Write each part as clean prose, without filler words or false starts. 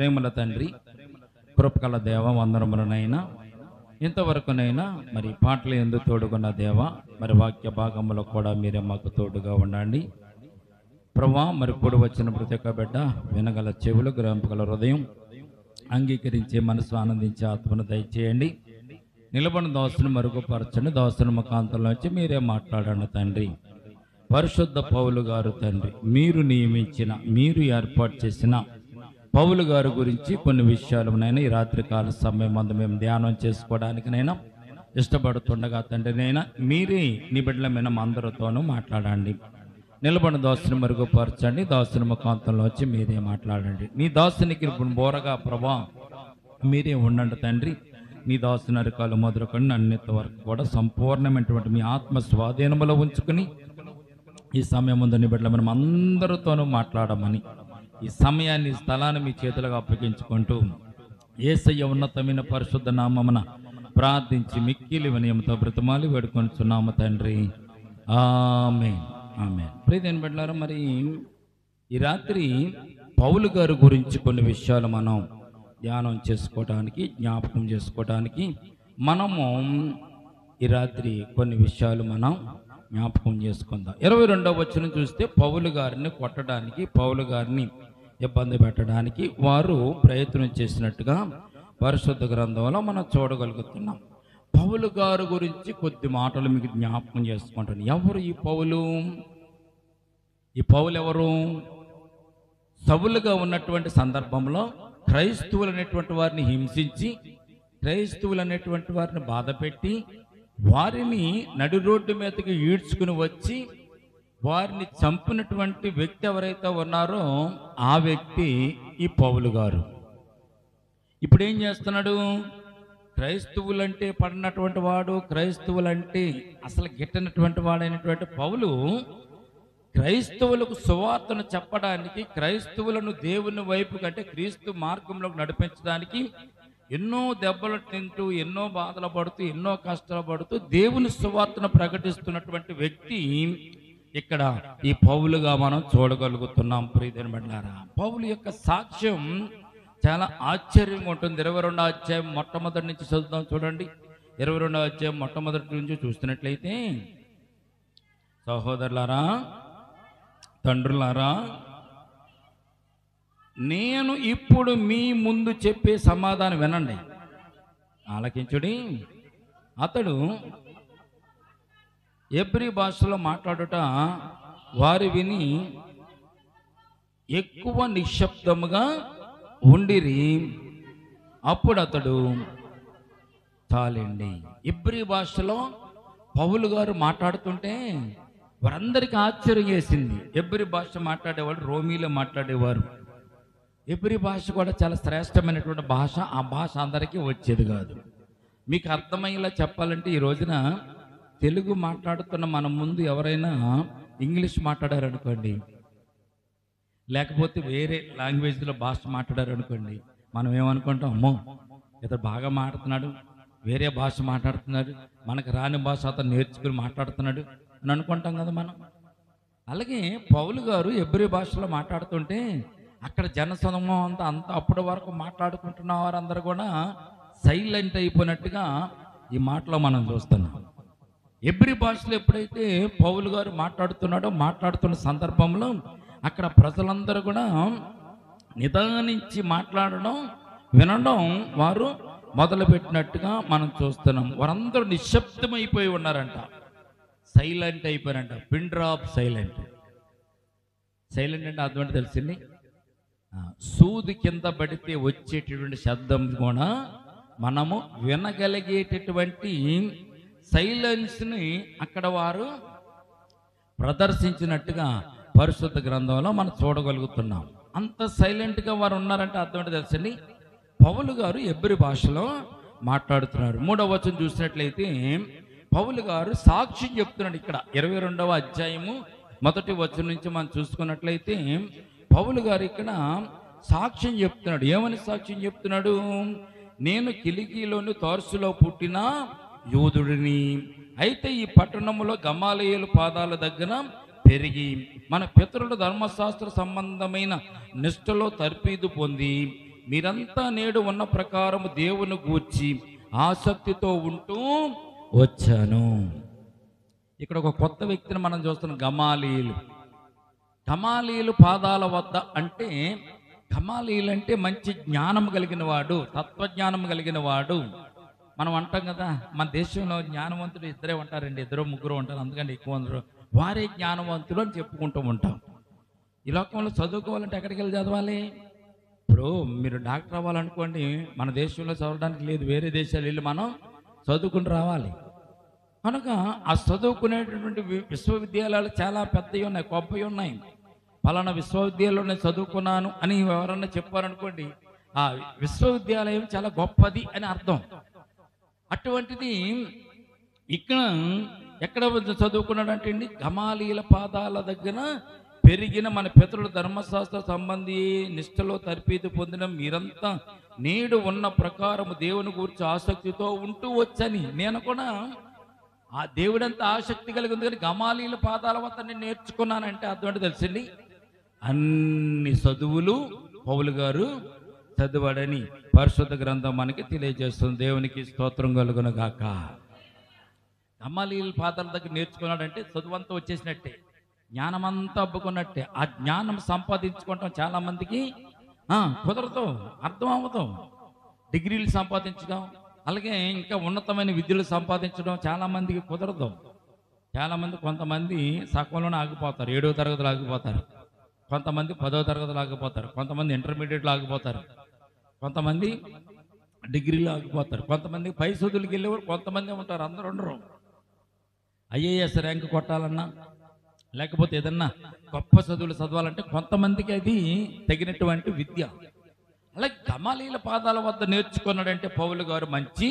ప్రేమల తండ్రి, కృపగల దేవ, వందనములనైనా ఇంతవరకునైనా మరి పాటలు ఎందుకు తోడుకున్న దేవ, మరి వాక్య భాగంలో కూడా మీరే మాకు తోడుగా ఉండండి ప్రభా. మరి కూడి వచ్చిన ప్రతి ఒక్క బిడ్డ వినగల చెవులు, గ్రహింపగల హృదయం, అంగీకరించే మనసు, ఆనందించే ఆత్మను దయచేయండి. నిలబడిన దోస్తును మరుగుపరచండి. దోస్తుని ముఖాంతంలోంచి మీరే మాట్లాడండి తండ్రి. పరిశుద్ధ పౌలు గారు తండ్రి, మీరు నియమించిన, మీరు ఏర్పాటు చేసిన పౌలు గారి గురించి కొన్ని విషయాలనైనా ఈ రాత్రికాల సమయం అందు మేము ధ్యానం చేసుకోవడానికినైనా ఇష్టపడుతుండగా తండ్రి నైనా మీరే నీ బిడ్డలమైన అందరితోనూ మాట్లాడండి. నిలబడిన దోస్తుని మరుగుపరచండి. దోస్తుని ముఖాంతంలో వచ్చి మీరే మాట్లాడండి. నీ దాసునికి బోరగా ప్రభా మీరే ఉండండి తండ్రి. నీ దాసుని అరికాలు మొదలుకొని అన్నిత వరకు కూడా సంపూర్ణమైనటువంటి మీ ఆత్మ స్వాధీనములో ఉంచుకుని ఈ సమయం ముందు నీ బిడ్డల మనం అందరితోనూ మాట్లాడమని ఈ సమయాన్ని, స్థలాన్ని మీ చేతులకు అప్పగించుకుంటూ యేసయ్య ఉన్నతమైన పరిశుద్ధ నామమున ప్రార్థించి మిక్కిలి వినయంతో బ్రతిమాలి వేడుకొనుచున్నాము తండ్రి. ఆమేన్, ఆమేన్. ప్రియమైన బిడ్డలారా, మరి ఈ రాత్రి పౌలు గారి గురించి కొన్ని విషయాలు మనం ధ్యానం చేసుకోవడానికి, జ్ఞాపకం చేసుకోవడానికి మనము ఈ రాత్రి కొన్ని విషయాలు మనం జ్ఞాపకం చేసుకుందాం. 22వ వచనం చూస్తే పౌలు గారిని కొట్టడానికి, పౌలు గారిని ఇబ్బంది పెట్టడానికి వారు ప్రయత్నం చేసినట్టుగా పరిశుద్ధ గ్రంథంలో మనం చూడగలుగుతున్నాం. పౌలు గారి గురించి కొద్ది మాటలు మీకు జ్ఞాపకం చేసుకుంటాను. ఎవరు ఈ పౌలు? ఈ పౌలు ఎవరు? సౌలుగా ఉన్నటువంటి సందర్భంలో క్రైస్తవులు అనేటువంటి వారిని హింసించి, క్రైస్తవులు అనేటువంటి వారిని బాధపెట్టి, వారిని నడి రోడ్డు మీదకి ఈడ్చుకుని వచ్చి వారిని చంపినటువంటి వ్యక్తి ఎవరైతే ఉన్నారో ఆ వ్యక్తి ఈ పౌలు గారు. ఇప్పుడు ఏం చేస్తున్నాడు? క్రైస్తవులంటే పడినటువంటి వాడు, క్రైస్తవులంటే అసలు గిట్టనటువంటి వాడైనటువంటి పౌలు క్రైస్తవులకు సువార్తను చెప్పడానికి, క్రైస్తవులను దేవుని వైపు కంటే క్రీస్తు మార్గంలోకి నడిపించడానికి ఎన్నో దెబ్బలు తింటూ, ఎన్నో బాధలు పడుతూ, ఎన్నో కష్టాలు పడుతూ దేవుని సువార్తను ప్రకటిస్తున్నటువంటి వ్యక్తి ఇక్కడ ఈ పౌలుగా మనం చూడగలుగుతున్నాం. ప్రియమైన బిడ్డలారా, పౌలు యొక్క సాక్ష్యం చాలా ఆశ్చర్యంగా ఉంటుంది. 22వ అధ్యాయం మొట్టమొదటి నుంచి చదువుతాం చూడండి. 22వ అధ్యాయం మొట్టమొదటి నుంచి చూస్తున్నట్లయితే, సహోదరులారా, తండ్రులారా, నేను ఇప్పుడు మీ ముందు చెప్పే సమాధానం వినండి, ఆలకించుడి. అతడు హెబ్రీ భాషలో మాట్లాడుట వారు విని ఎక్కువ నిశ్శబ్దముగా ఉండిరి. అప్పుడు అతడు చాలండి. హెబ్రీ భాషలో పౌలు గారు మాట్లాడుతుంటే వారందరికీ ఆశ్చర్యం వేసింది. హెబ్రీ భాష మాట్లాడేవాడు రోమీలో మాట్లాడేవారు. హెబ్రీ భాష కూడా చాలా శ్రేష్టమైనటువంటి భాష. ఆ భాష అందరికీ వచ్చేది కాదు. మీకు అర్థమయ్యేలా చెప్పాలంటే, ఈ రోజున తెలుగు మాట్లాడుతున్న మన ముందు ఎవరైనా ఇంగ్లీష్ మాట్లాడారనుకోండి, లేకపోతే వేరే లాంగ్వేజ్లో భాష మాట్లాడారనుకోండి, మనం ఏమనుకుంటాం? అమ్మో, ఇతను బాగా మాట్లాడుతున్నాడు, వేరే భాష మాట్లాడుతున్నాడు, మనకు రాని భాష అతను నేర్చుకుని మాట్లాడుతున్నాడు అని అనుకుంటాం కదా మనం. అలాగే పౌలు గారు హెబ్రీ భాషలో మాట్లాడుతుంటే అక్కడ జనసమూహం అంతా అప్పటి వరకు మాట్లాడుకుంటున్న వారందరూ కూడా సైలెంట్ అయిపోయినట్టుగా ఈ మాటలో మనం చూస్తున్నాం. హెబ్రీ భాషలో ఎప్పుడైతే పౌలు గారు మాట్లాడుతున్న సందర్భంలో అక్కడ ప్రజలందరూ కూడా నిదానించి మాట్లాడడం, వినడం వారు మొదలుపెట్టినట్టుగా మనం చూస్తున్నాం. వారందరూ నిశ్శబ్దమైపోయి ఉన్నారంట, సైలెంట్ అయిపోయారంట. Pin drop silent. సైలెంట్ అంటే అర్థం అంటే తెలిసింది, సూది కింద పడితే వచ్చేటటువంటి శబ్దం కూడా మనము వినగలిగేటటువంటి సైలెన్స్ని అక్కడ వారు ప్రదర్శించినట్టుగా పరిశుద్ధ గ్రంథంలో మనం చూడగలుగుతున్నాం. అంత సైలెంట్గా వారు ఉన్నారంటే అర్థం అంటే తెలుసండి, పౌలు గారు హెబ్రీ భాషలో మాట్లాడుతున్నారు. 3వ వచనం చూసినట్లయితే పౌలు గారు సాక్ష్యం చెప్తున్నాడు. ఇక్కడ 22వ అధ్యాయము 1వ వచనం నుంచి మనం చూసుకున్నట్లయితే పౌలు గారు ఇక్కడ సాక్ష్యం చెప్తున్నాడు. ఏమని సాక్ష్యం చెప్తున్నాడు? నేను కిలికీలోని తార్సులో పుట్టిన యూదుడిని, అయితే ఈ పట్టణములో గమాలియేలు పాదాల దగ్గర పెరిగి మన పితరుల ధర్మశాస్త్ర సంబంధమైన నిష్ఠలో తర్పీదు పొంది మీరంతా నేడు ఉన్న ప్రకారం దేవుని గూర్చి ఆసక్తితో ఉంటూ వచ్చాను. ఇక్కడ ఒక కొత్త వ్యక్తిని మనం చూస్తున్నాం, గమాలీయులు. గమాలీయులు పాదాల వద్ద అంటే, గమాలీయులు అంటే మంచి జ్ఞానం కలిగిన వాడు, తత్వజ్ఞానం కలిగిన వాడు. మనం అంటాం కదా, మన దేశంలో జ్ఞానవంతుడు ఇద్దరే ఉంటారండి, ఇద్దరు ముగ్గురు ఉంటారు, అందుకని ఎక్కువ అందరూ వారే జ్ఞానవంతులు అని చెప్పుకుంటూ ఉంటాం. ఈ లోకంలో చదువుకోవాలంటే ఎక్కడికి వెళ్ళి చదవాలి? ఇప్పుడు మీరు డాక్టర్ అవ్వాలనుకోండి, మన దేశంలో చదవడానికి లేదు, వేరే దేశాలు వెళ్ళి మనం చదువుకుని రావాలి. కనుక ఆ చదువుకునేటటువంటి విశ్వవిద్యాలయాలు చాలా పెద్దవి ఉన్నాయి, గొప్పవి ఉన్నాయి. పలానా విశ్వవిద్యాలయంలో నేను చదువుకున్నాను అని ఎవరన్నా చెప్పారనుకోండి, ఆ విశ్వవిద్యాలయం చాలా గొప్పది అని అర్థం. అటువంటిది ఇక్కడ ఎక్కడ చదువుకున్నాడంటే అండి, గమాలీయుల పాదాల దగ్గర పెరిగిన మన పితరుల ధర్మశాస్త్ర సంబంధి నిష్ఠలో తర్పీదు పొందిన మీరంతా నేడు ఉన్న ప్రకారము దేవుని గురించి ఆసక్తితో ఉంటూ వచ్చని. నేను కూడా ఆ దేవుడంతా ఆసక్తి కలిగి ఉంది, కానీ గమాలీయుల పాదాల వద్ద నేను నేర్చుకున్నానంటే అర్థం అంటే తెలిసింది, అన్ని చదువులు పౌలు గారు చదివాడని పరిశుద్ధ గ్రంథం మనకి తెలియజేస్తుంది. దేవునికి స్తోత్రం కలుగును గాక. గమాలీయుల పాదాల దగ్గర నేర్చుకున్నాడంటే చదువంతా వచ్చేసినట్టే, జ్ఞానమంతా అబ్బుకున్నట్టే. ఆ జ్ఞానం సంపాదించుకోవటం చాలా మందికి కుదరదు, అర్థం అవ్వదు. డిగ్రీలు సంపాదించడం, అలాగే ఇంకా ఉన్నతమైన విద్యలు సంపాదించడం చాలా మందికి కుదరదు. చాలామంది, కొంతమంది సగంలోనే ఆగిపోతారు, 7వ తరగతిలో ఆగిపోతారు, కొంతమంది 10వ తరగతిలో ఆగిపోతారు, కొంతమంది ఇంటర్మీడియట్లో ఆగిపోతారు, కొంతమంది డిగ్రీలో ఆగిపోతారు, కొంతమంది పై చదువులకు వెళ్ళేవారు కొంతమంది ఉంటారు, అందరూ ఉండరు. ఐఏఎస్ ర్యాంక్ కొట్టాలన్నా, లేకపోతే ఏదన్నా గొప్ప చదువులు చదవాలంటే కొంతమందికి అది తగినటువంటి విద్య. అలాగే గమాలీయుల పాదాల వద్ద నేర్చుకున్నాడంటే పౌలు గారు మంచి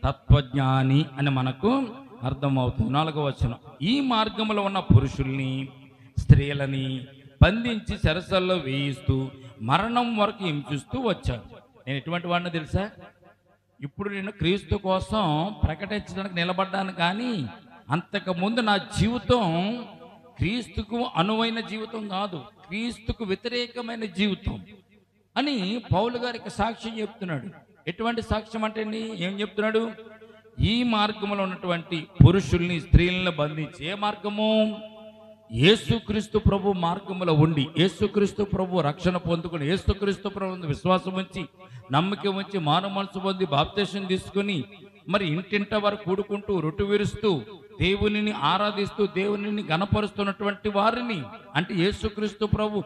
తత్వజ్ఞాని అని మనకు అర్థమవుతుంది. 4వ వచనం, ఈ మార్గంలో ఉన్న పురుషుల్ని స్త్రీలని బంధించి చెరసల్లో వేయిస్తూ మరణం వరకు హింసిస్తూ వచ్చాను. నేను ఎటువంటి వాడిని తెలుసా? ఇప్పుడు నేను క్రీస్తు కోసం ప్రకటించడానికి నిలబడ్డాను, కానీ అంతకుముందు నా జీవితం క్రీస్తుకు అనువైన జీవితం కాదు, క్రీస్తుకు వ్యతిరేకమైన జీవితం అని పౌలు గారికి సాక్ష్యం చెప్తున్నాడు. ఎటువంటి సాక్ష్యం అంటే ఏం చెప్తున్నాడు? ఈ మార్గంలో ఉన్నటువంటి పురుషుల్ని స్త్రీలను బంధించి, ఏ మార్గము? యేసుక్రీస్తు ప్రభు మార్గంలో ఉండి, యేసుక్రీస్తు ప్రభు రక్షణ పొందుకుని, యేసుక్రీస్తు ప్రభు విశ్వాసం ఉంచి, నమ్మకం ఉంచి, మారు మనసు పొంది బాప్తిసం తీసుకుని, మరి ఇంటింట వారు కూడుకుంటూ రొట్టె విరుస్తూ దేవునిని ఆరాధిస్తూ దేవునిని గణపరుస్తున్నటువంటి వారిని, అంటే యేసుక్రీస్తు ప్రభు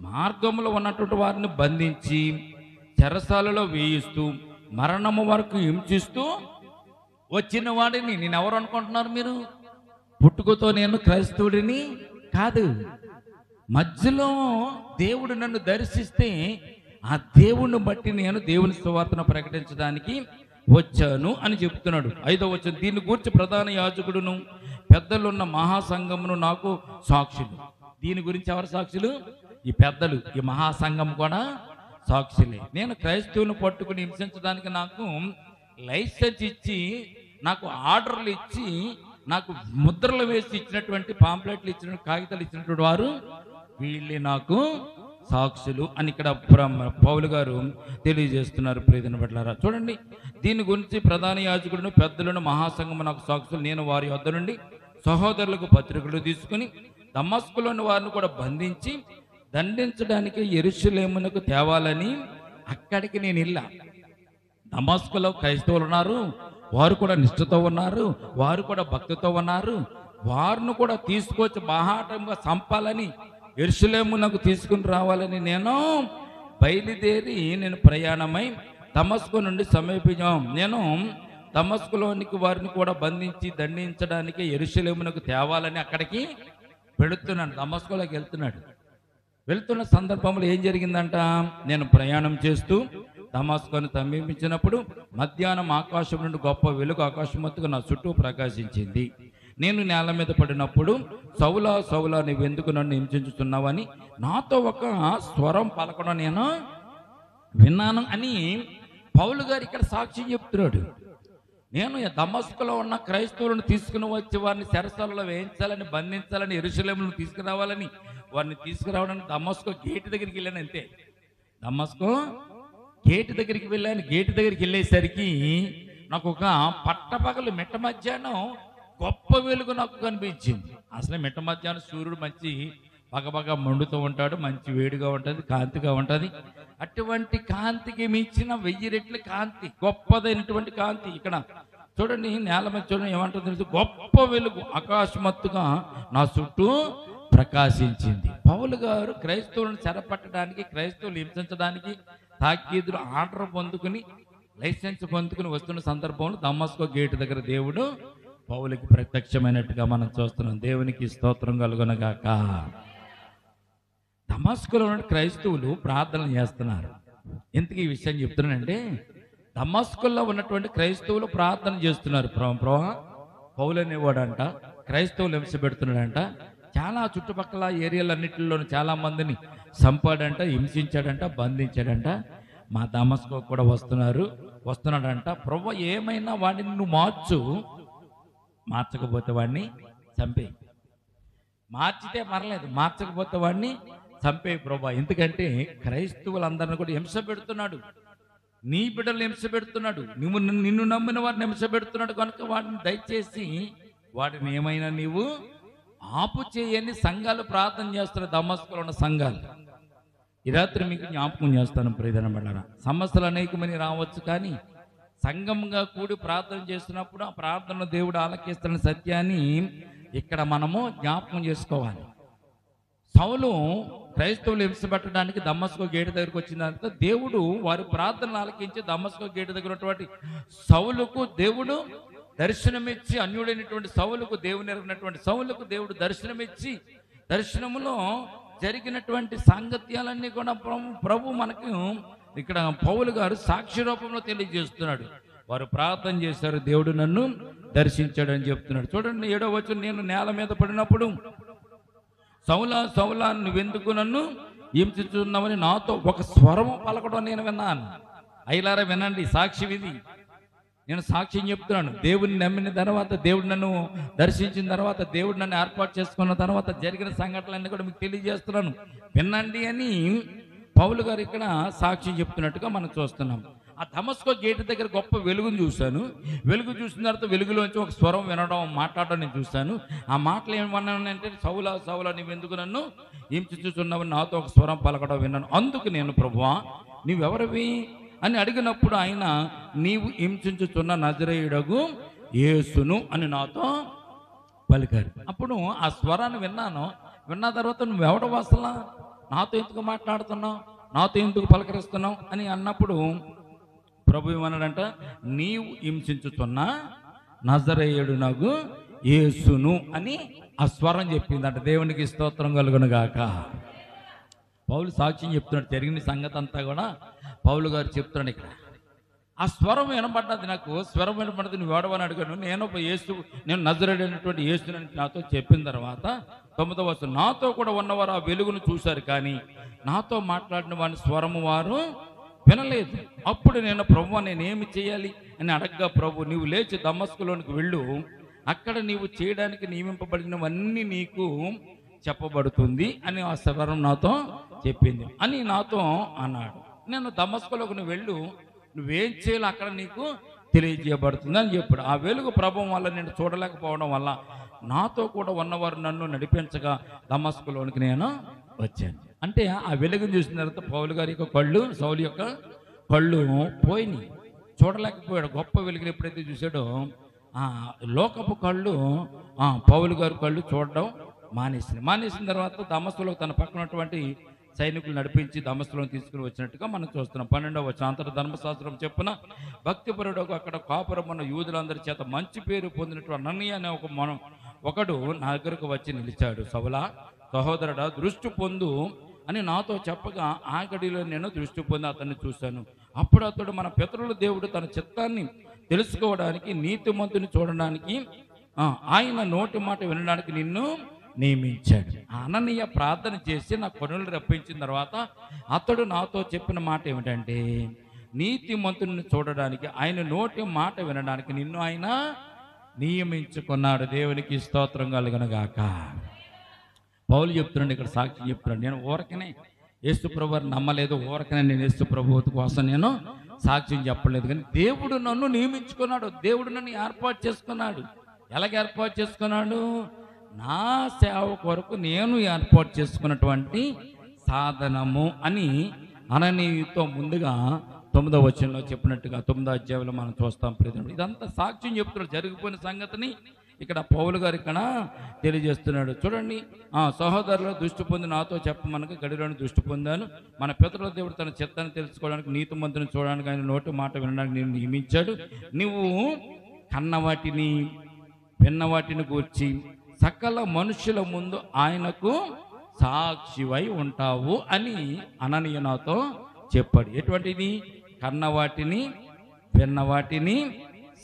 మార్గంలో ఉన్నటువంటి వారిని బంధించి చెరసాలలో వేయిస్తూ మరణము వరకు హింసిస్తూ వచ్చిన వాడిని. నేను ఎవరు అనుకుంటున్నారు మీరు? పుట్టుకతో నేను క్రైస్తవుడిని కాదు, మధ్యలో దేవుడు నన్ను దర్శిస్తే ఆ దేవుణ్ణి బట్టి నేను దేవుని సువార్తను ప్రకటించడానికి వచ్చాను అని చెప్తున్నాడు. 5వ వచనం, దీన్ని గురించి ప్రధాన యాజకుడును పెద్దలున్న మహాసంఘమును నాకు సాక్షులు. దీని గురించి ఎవరు సాక్షులు? ఈ పెద్దలు, ఈ మహాసంఘం కూడా సాక్షులే. నేను క్రైస్తవులను పట్టుకుని హింసించడానికి నాకు లైసెన్స్ ఇచ్చి, నాకు ఆర్డర్లు ఇచ్చి, నాకు ముద్రలు వేసి ఇచ్చినటువంటి పాంప్లెట్లు ఇచ్చిన కాగితాలు ఇచ్చినటువంటి వారు వీళ్ళే నాకు సాక్షులు అని ఇక్కడ పౌలు గారు తెలియజేస్తున్నారు. ప్రియమైన బిడ్డలారా చూడండి, దీని గురించి ప్రధాన యాజకుడును పెద్దలను మహాసంఘము నాకు సాక్షులు. నేను వారి వద్ద నుండి సహోదరులకు పత్రికలు తీసుకుని దమస్కులోని వారిని కూడా బంధించి దండించడానికి యెరూషలేమునకు తేవాలని అక్కడికి నేను వెళ్ళా. దమస్కులో క్రైస్తవులు ఉన్నారు, వారు కూడా నిష్ఠతో ఉన్నారు, వారు కూడా భక్తితో ఉన్నారు, వారిని కూడా తీసుకొచ్చి బాహాటంగా చంపాలని, యెరూషలేమునకు తీసుకుని రావాలని నేను బయలుదేరి నేను ప్రయాణమై దమస్కు నుండి సమీపించాం. నేను దమస్కులోనికి వారిని కూడా బంధించి దండించడానికి యెరూషలేమునకు తేవాలని అక్కడికి వెళుతున్నాను. దమస్కులోకి వెళ్తున్న సందర్భంలో ఏం జరిగిందంట? నేను ప్రయాణం చేస్తూ దమస్కును సమీపించినప్పుడు మధ్యాహ్నం ఆకాశం నుండి గొప్ప వెలుగు ఆకాశమొత్తుగా నా చుట్టూ ప్రకాశించింది. నేను నేల మీద పడినప్పుడు, సౌలా సౌలా నీవు ఎందుకు నన్ను హింసించుతున్నావని నాతో ఒక స్వరం పలకడం నేను విన్నాను అని పౌలు గారు ఇక్కడ సాక్ష్యం చెప్తున్నాడు. నేను దమస్కులో ఉన్న క్రైస్తవులను తీసుకుని వచ్చి వారిని చెరసాలలో వేయించాలని, బంధించాలని, యెరూషలేమును తీసుకురావాలని, వారిని తీసుకురావడానికి దమస్కు గేటు దగ్గరికి వెళ్ళాను. అంతే, దమస్కు గేటు దగ్గరికి వెళ్ళాను. గేటు దగ్గరికి వెళ్ళేసరికి నాకు ఒక పట్టపగలు మిట్ట మధ్యాహ్నం గొప్ప వెలుగు నాకు కనిపించింది. అసలే మిట్ట మధ్యాహ్నం సూర్యుడు మంచి పగపగ మండుతూ ఉంటాడు, మంచి వేడిగా ఉంటుంది, కాంతిగా ఉంటుంది. అటువంటి కాంతికి మించిన 1000 రెట్ల కాంతి, గొప్పదైనటువంటి కాంతి. ఇక్కడ చూడండి, నేల మీద చూడండి ఏమంటుందో తెలుసు, గొప్ప వెలుగు ఆకాశమత్తుగా నా చుట్టూ ప్రకాశించింది. పౌలు గారు క్రైస్తవులను చెరపట్టడానికి, క్రైస్తవులు హింసించడానికి తాకీదులు ఆర్డర్ పొందుకుని, లైసెన్స్ పొందుకుని వస్తున్న సందర్భంలో దమస్కో గేటు దగ్గర దేవుడు పౌలుకి ప్రత్యక్షమైనట్టుగా మనం చూస్తున్నాం. దేవునికి స్తోత్రం కలుగునగాక. దమస్కులో ఉన్న క్రైస్తవులు ప్రార్థనలు చేస్తున్నారు. ఎందుకు ఈ విషయం చెప్తున్నానంటే, దమస్కుల్లో ఉన్నటువంటి క్రైస్తవులు ప్రార్థన చేస్తున్నారు. ప్రభా, పౌలు అనేవాడంట క్రైస్తవులు హింసపెడుతున్నాడంట, చాలా చుట్టుపక్కల ఏరియాలన్నింటిలో చాలా మందిని చంపాడంట, హింసించాడంట, బంధించాడంట. మా దమస్కో కూడా వస్తున్నాడంట. ప్రభు, ఏమైనా వాడిని నువ్వు మార్చకపోతే వాడిని చంపే, మార్చితే పర్లేదు, మార్చకపోతే వాడిని చంపే ప్రభా. ఎందుకంటే క్రైస్తవులందరినీ కూడా హింస పెడుతున్నాడు, నీ బిడ్డలు హింస పెడుతున్నాడు, నిన్ను నమ్మిన వారిని హింస పెడుతున్నాడు కనుక వాడిని దయచేసి వాడిని ఏమైనా నీవు ఆపు చేయని సంఘాలు ప్రార్థన చేస్తున్నారు. దమస్కులో ఉన్న సంఘాలు ఈ రాత్రి మీకు జ్ఞాపకం చేస్తాను. ప్రియమైన బిడ్డలారా, సమస్యలు అనేకమని రావచ్చు, కానీ సంఘంగా కూడి ప్రార్థన చేస్తున్నప్పుడు ఆ ప్రార్థన దేవుడు ఆలకిస్తున్న సత్యాన్ని ఇక్కడ మనము జ్ఞాపకం చేసుకోవాలి. సౌలు క్రైస్తవులు హింసపెట్టడానికి దమస్కో గేటు దగ్గరకు వచ్చిన తర్వాత దేవుడు వారి ప్రార్థనలు ఆలకించి దమస్కో గేటు దగ్గర ఉన్నటువంటి సౌలుకు దేవుడు దర్శనమిచ్చి, అన్యుడైనటువంటి సౌలుకు, దేవుని ఎరిగినటువంటి సౌలుకు దేవుడు దర్శనమిచ్చి, దర్శనములో జరిగినటువంటి సాంగత్యాలన్నీ కూడా ప్రభు మనకు ఇక్కడ పౌలు గారు సాక్షి రూపంలో తెలియజేస్తున్నాడు. వారు ప్రార్థన చేశారు, దేవుడు నన్ను దర్శించాడు అని చెప్తున్నాడు. చూడండి 7వ వచనం, నేను నేల మీద పడినప్పుడు సౌలా సౌలా నువ్వెందుకు నన్ను హింసించున్నావని నాతో ఒక స్వరము పలకడం నేను విన్నాను. అయ్యలారా వినండి, సాక్షి ఇది. నేను సాక్ష్యం చెప్తున్నాను. దేవుడిని నమ్మిన తర్వాత, దేవుడు నన్ను దర్శించిన తర్వాత, దేవుడు నన్ను ఏర్పాటు చేసుకున్న తర్వాత జరిగిన సంఘటనలన్నీ కూడా మీకు తెలియజేస్తున్నాను, వినండి అని పౌలు గారు ఇక్కడ సాక్ష్యం చెప్తున్నట్టుగా మనం చూస్తున్నాం. ఆ దమస్కో గేటు దగ్గర గొప్ప వెలుగును చూశాను. వెలుగు చూసిన తర్వాత వెలుగులోంచి ఒక స్వరం వినడం, మాట్లాడడం నేను చూశాను. ఆ మాటలు ఏమన్నానంటే, సౌలా సౌలా నువ్వెందుకు నన్ను హింసించుచున్నావు, నాతో ఒక స్వరం పలకడం విన్నాను. అందుకు నేను, ప్రభువా నీవెవరివి అని అడిగినప్పుడు ఆయన, నీవు హింసించుచున్న నజరేయుడగు యేసును అని నాతో పలికారు. అప్పుడు ఆ స్వరాన్ని విన్న తర్వాత నువ్వెవడవు అసలు, నాతో ఎందుకు మాట్లాడుతున్నావు, నాతో ఎందుకు పలకరిస్తున్నావు అని అన్నప్పుడు ప్రభు ఏమన్నాడంట, నీవు హింసించుతున్న నజరేయుడునగు యేసును అని ఆ స్వరం చెప్పిందంట. దేవునికి స్తోత్రం కలుగునుగాక. పౌలు సాక్ష్యం చెప్తున్నాడు, జరిగిన సంగతి అంతా కూడా పౌలు గారు చెప్తున్నాడు. ఇక్కడ ఆ స్వరం వినబడ్డది, నాకు స్వరం వినబడ్డది, నువ్వు ఎవడవని అడిగాను. నేను నజరేయుడైనటువంటి యేసుని నాతో చెప్పిన తర్వాత 9వ వచనం, నాతో కూడా ఉన్నవారు ఆ వెలుగును చూశారు, కానీ నాతో మాట్లాడిన వారి స్వరము వారు వినలేదు. అప్పుడు నేను, ప్రభువా నేనేమి చేయాలి అని అడగ్గా, ప్రభు నీవు లేచి దమస్కులోనికి వెళ్ళు, అక్కడ నీవు చేయడానికి నియమింపబడినవన్నీ నీకు చెప్పబడుతుంది అని ఆ స్వరం నాతో చెప్పింది అని నాతో అన్నాడు. నేను దమస్కులోకి వెళ్ళు, నువ్వేం చేయాలి అక్కడ నీకు తెలియజేయబడుతుంది అని చెప్పాడు. ఆ వెలుగు ప్రభావం వల్ల నేను చూడలేకపోవడం వల్ల నాతో కూడా ఉన్నవారు నన్ను నడిపించగా దమస్కులోనికి నేను వచ్చాను. అంటే ఆ వెలుగును చూసిన తర్వాత పౌలు గారి యొక్క కళ్ళు, సౌలు యొక్క కళ్ళు పోయినాయి, చూడలేకపోయాడు. గొప్ప వెలుగులు ఎప్పుడైతే చూసాడో ఆ లోకపు కళ్ళు, పౌలు గారి కళ్ళు చూడడం మానేసిన తర్వాత దమస్కులో తన పక్కనటువంటి సైనికులు నడిపించి దమస్కులో తీసుకుని వచ్చినట్టుగా మనం చూస్తున్నాం. 12వ వచనం, అంతట ధర్మశాస్త్రం చెప్పున భక్తిపరుడు అక్కడ కాపురం ఉన్న యూదులందరి చేత మంచి పేరు పొందినటువంటి అననీయ అనే ఒకడు నా దగ్గరకు వచ్చి నిలిచాడు. సౌలా సహోదరుడా, దృష్టి పొందు అని నాతో చెప్పగా ఆ గడిలో నేను దృష్టి పొంది అతన్ని చూశాను. అప్పుడు అతడు, మన పితరుల దేవుడు తన చిత్తాన్ని తెలుసుకోవడానికి, నీతిమంతుని చూడడానికి, ఆయన నోటి మాట వినడానికి నిన్ను నియమించాడు. అననీయ ప్రార్థన చేసి నా కొనులు రప్పించిన తర్వాత అతడు నాతో చెప్పిన మాట ఏమిటంటే, నీతిమంతుని చూడడానికి, ఆయన నోటి మాట వినడానికి నిన్ను ఆయన నియమించుకున్నాడు. దేవునికి స్తోత్రం కలుగునుగాక. పౌలు చెప్తున్నాడు, ఇక్కడ సాక్షి చెప్తున్నాడు. నేను ఊరకనే యేసు ప్రభు వారు నమ్మలేదు, ఊరకనే నేను యేసు ప్రభు కోసం నేను సాక్ష్యం చెప్పలేదు. కానీ దేవుడు నన్ను నియమించుకున్నాడు, దేవుడు నన్ను ఏర్పాటు చేసుకున్నాడు. ఎలాగ ఏర్పాటు చేసుకున్నాడు? నా సేవ కొరకు నేను ఏర్పాటు చేసుకున్నటువంటి సాధనము అని అననీయుతో ముందుగా 9వ వచనంలో చెప్పినట్టుగా 9వ అధ్యాయంలో మనం చూస్తాం. ప్రియమైనటువంటి ఇదంతా సాక్ష్యం చెప్తున్నాడు, జరిగిపోయిన సంగతిని ఇక్కడ పౌలు గారు ఇక్కడ తెలియజేస్తున్నాడు. చూడండి, సహోదరులు దృష్టి పొంది నాతో చెప్పమనగా గడిలోని దృష్టి పొందాను. మన పితరుల దేవుడు తన చిత్తాన్ని తెలుసుకోవడానికి, నీతిమంతుని చూడడానికి, ఆయన నోటి మాట వినడానికి నేను నియమించాడు. నువ్వు కన్నవాటిని విన్నవాటిని గూర్చి సకల మనుషుల ముందు ఆయనకు సాక్షివై ఉంటావు అని అననీయ నాతో చెప్పాడు. ఎటువంటిది? కన్నవాటిని విన్నవాటిని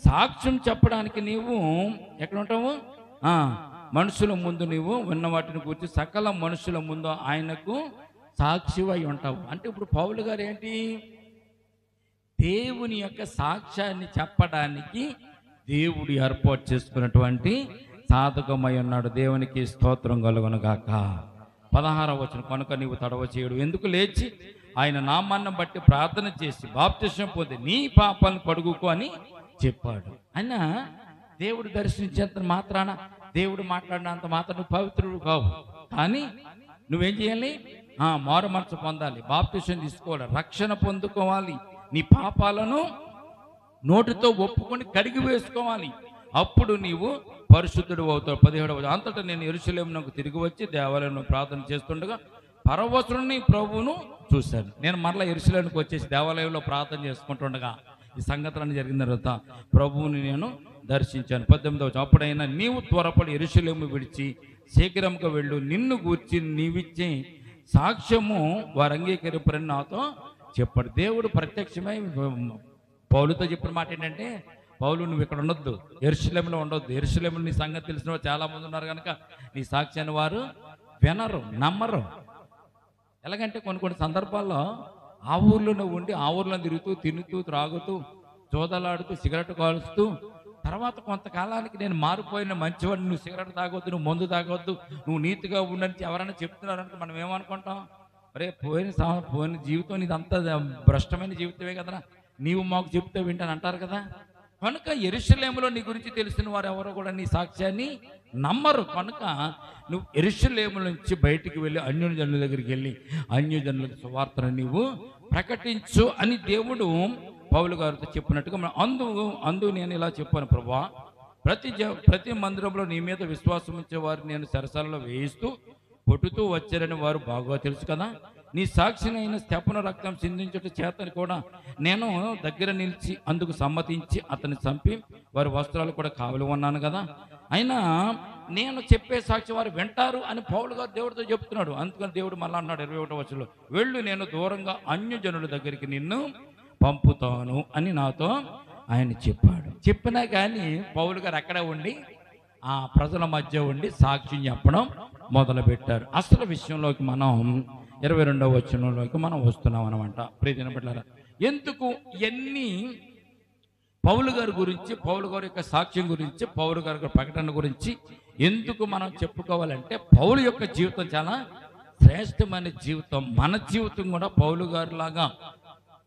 సాక్ష్యం చెప్పడానికి నీవు ఎక్కడ ఉంటావు? మనుషుల ముందు నీవు విన్న వాటిని గురించి సకల మనుషుల ముందు ఆయనకు సాక్షివై ఉంటావు. అంటే ఇప్పుడు పౌలు గారు ఏంటి? దేవుని యొక్క సాక్ష్యాన్ని చెప్పడానికి దేవుడు ఏర్పాటు చేసుకున్నటువంటి సాధకమై ఉన్నాడు. దేవునికి స్తోత్రం కలుగును గాక. 16వ వచనం, కనుక నీవు తడవ చేయడు, ఎందుకు లేచి ఆయన నామాన్ని బట్టి ప్రార్థన చేసి బాప్తిసం పొంది నీ పాపాలను కడుగుకో అని చెప్పాడు. అయినా దేవుడు దర్శించేంత మాత్రాన, దేవుడు మాట్లాడినంత మాత్రం నువ్వు పవిత్రుడు కావు. కానీ నువ్వేం చేయాలి? మారు మనసు పొందాలి, బాప్తిసం తీసుకోవాలి, రక్షణ పొందుకోవాలి, నీ పాపాలను నోటితో ఒప్పుకొని కడిగి వేసుకోవాలి. అప్పుడు నీవు పరిశుద్ధుడు అవుతావు. 17వ అంతటా నేను యెరూషలేమునకు తిరిగి వచ్చి దేవాలయంలో ప్రార్థన చేస్తుండగా పరవశుని ప్రభువును చూశాను. నేను మరలా యెరూషలేముకు వచ్చేసి దేవాలయంలో ప్రార్థన చేసుకుంటుండగా ఈ సంగతులన్నీ జరిగిన తర్వాత ప్రభువుని నేను దర్శించాను. 18వ అప్పుడైనా నీవు త్వరపడి యెరూషలేము విడిచి శీఘ్రంగా వెళ్ళు, నిన్ను గూర్చి నీవిచ్చే సాక్ష్యము వారు అంగీకరింపరని నాతో చెప్పాడు. దేవుడు ప్రత్యక్షమై పౌలుతో చెప్పిన మాట ఏంటంటే, పౌలు నువ్వు ఇక్కడ ఉండొద్దు, యెరూషలేములో ఉండొద్దు. యెరూషలేములో నీ సంగతి తెలిసిన వారు చాలా మంది ఉన్నారు కనుక నీ సాక్ష్యాన్ని వారు వినరు, నమ్మరు. ఎలాగంటే కొన్ని సందర్భాల్లో ఆ ఊర్లోనే ఉండి ఆ ఊర్లో తిరుగుతూ తిరుగుతూ త్రాగుతూ చోదలాడుతూ సిగరెట్ కాలుస్తూ తర్వాత కొంతకాలానికి నేను మారిపోయిన మంచివాడిని, నువ్వు సిగరెట్ తాగొద్దు, నువ్వు మందు తాగొద్దు, నువ్వు నీతిగా ఉండని ఎవరైనా చెప్తున్నారంటే మనం ఏమనుకుంటాం? అరే పోయిన జీవితం ఇదంతా భ్రష్టమైన జీవితమే కదరా, నీవు మాకు చెప్తే వింటాను అంటారు కదా. కనుక యెరూషలేములో నీ గురించి తెలిసిన వారు ఎవరో కూడా నీ సాక్ష్యాన్ని నమ్మరు. కనుక నువ్వు యెరూషలేము నుంచి బయటికి వెళ్ళి అన్యజనుల దగ్గరికి వెళ్ళి అన్యజనులకు సువార్తను నీవు ప్రకటించు అని దేవుడు పౌలు గారితో చెప్పినట్టుగా అందు నేను ఇలా చెప్పాను, ప్రభువా, ప్రతి మందిరంలో నీ మీద విశ్వాసం ఉంచే వారు నేను సరసాలలో వేయిస్తూ కొట్టుతూ వచ్చారని వారు బాగా తెలుసు కదా. నీ సాక్షినైన స్తెఫను రక్తం చిందించుట చేతని కూడా నేను దగ్గర నిలిచి అందుకు సమ్మతించి అతన్ని చంపి వారి వస్త్రాలు కూడా కావలి ఉన్నాను కదా. అయినా నేను చెప్పే సాక్షి వారు వింటారు అని పౌలు గారు దేవుడితో చెప్తున్నాడు. అందుకని దేవుడు మళ్ళా అన్నాడు 21వ వచనంలో, వెళ్ళు, నేను దూరంగా అన్యజనుల దగ్గరికి నిన్ను పంపుతాను అని నాతో ఆయన చెప్పాడు. చెప్పినా కానీ పౌలు గారు అక్కడ ఉండి ఆ ప్రజల మధ్య ఉండి సాక్ష్యం చెప్పడం మొదలుపెట్టారు. అసలు విషయంలోకి మనం 22వ వచనంలోకి మనం వస్తున్నాం అనమాట. ప్రియమైన బిడ్డలారా, ఎందుకు ఎన్ని పౌలు గారి గురించి, పౌలు గారి యొక్క సాక్ష్యం గురించి, పౌలు గారి యొక్క ప్రకటన గురించి ఎందుకు మనం చెప్పుకోవాలంటే, పౌలు యొక్క జీవితం చాలా శ్రేష్టమైన జీవితం. మన జీవితం కూడా పౌలు గారు లాగా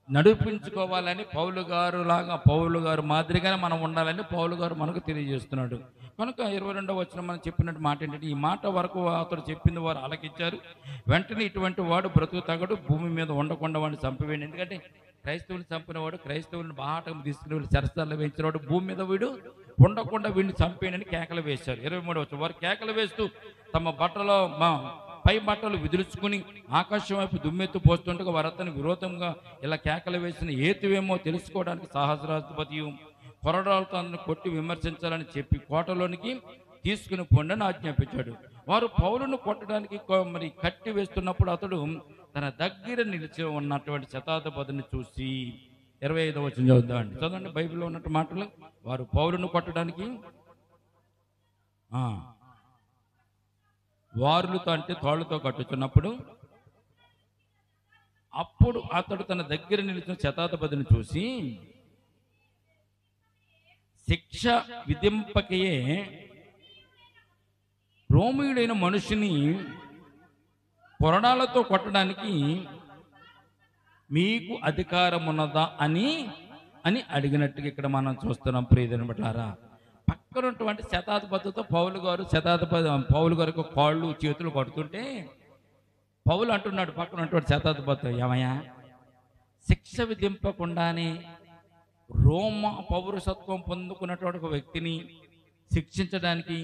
నడిపించుకోవాలని, పౌలు గారు మాదిరిగానే మనం ఉండాలని పౌలు గారు మనకు తెలియజేస్తున్నాడు. కనుక 22వ వచనం మనం చెప్పినట్టు మాట ఏంటంటే, ఈ మాట వరకు అతడు చెప్పింది వారు ఆలకించారు. వెంటనే ఇటువంటి వాడు బ్రతుకు తగడు, భూమి మీద ఉండకుండా వాడిని చంపివేయండి. ఎందుకంటే క్రైస్తవుని చంపినవాడు, క్రైస్తవుని బాటం తీసుకుని వీళ్ళు చెరసాల్లో వేయించినవాడు, భూమి మీద వీడు ఉండకుండా వీడిని చంపేయని కేకలు వేశారు. 23వ వచనం, వారు కేకలు వేస్తూ తమ బట్టలో పై బట్టలు విదులుచుకుని ఆకాశం వైపు దుమ్మెత్తు పోస్తుండగా వారు అతని విరోధంగా ఇలా కేకలు వేసిన హేతువేమో తెలుసుకోవడానికి సహస్రాధిపతియు కొరడాలతో అందరిని కొట్టి విమర్శించాలని చెప్పి కోటలోనికి తీసుకుని పొండని ఆజ్ఞాపించాడు. వారు పౌలును కొట్టడానికి మరి కట్టి వేస్తున్నప్పుడు అతడు తన దగ్గర నిలిచి ఉన్నటువంటి శతాధిపతిని చూసి 25వ వచనం చదువుతాండి, చదవండి బైబిల్లో ఉన్నట్టు మాటలు. వారు పౌలును కొట్టడానికి వారులతో అంటే తాళ్ళుతో కట్టుచున్నప్పుడు అప్పుడు అతడు తన దగ్గర నిలిచిన శతాధిపతిని చూసి, శిక్ష విధింపకయే రోమీయుడైన మనుషుని కొరడాలతో కొట్టడానికి మీకు అధికారం ఉన్నదా అని అని అడిగినట్టుగా ఇక్కడ మనం చూస్తున్నాం. ప్రియదని బట్లారా, పక్కనటువంటి శతాధిపతితో పౌలు గారికి కాళ్ళు చేతులు కొడుతుంటే పౌలు అంటున్నాడు పక్కనటువంటి శతాధిపతి, ఏమయ్యా, శిక్ష విధింపకుండానే రోమా పౌరసత్వం పొందుకున్నటువంటి ఒక వ్యక్తిని శిక్షించడానికి,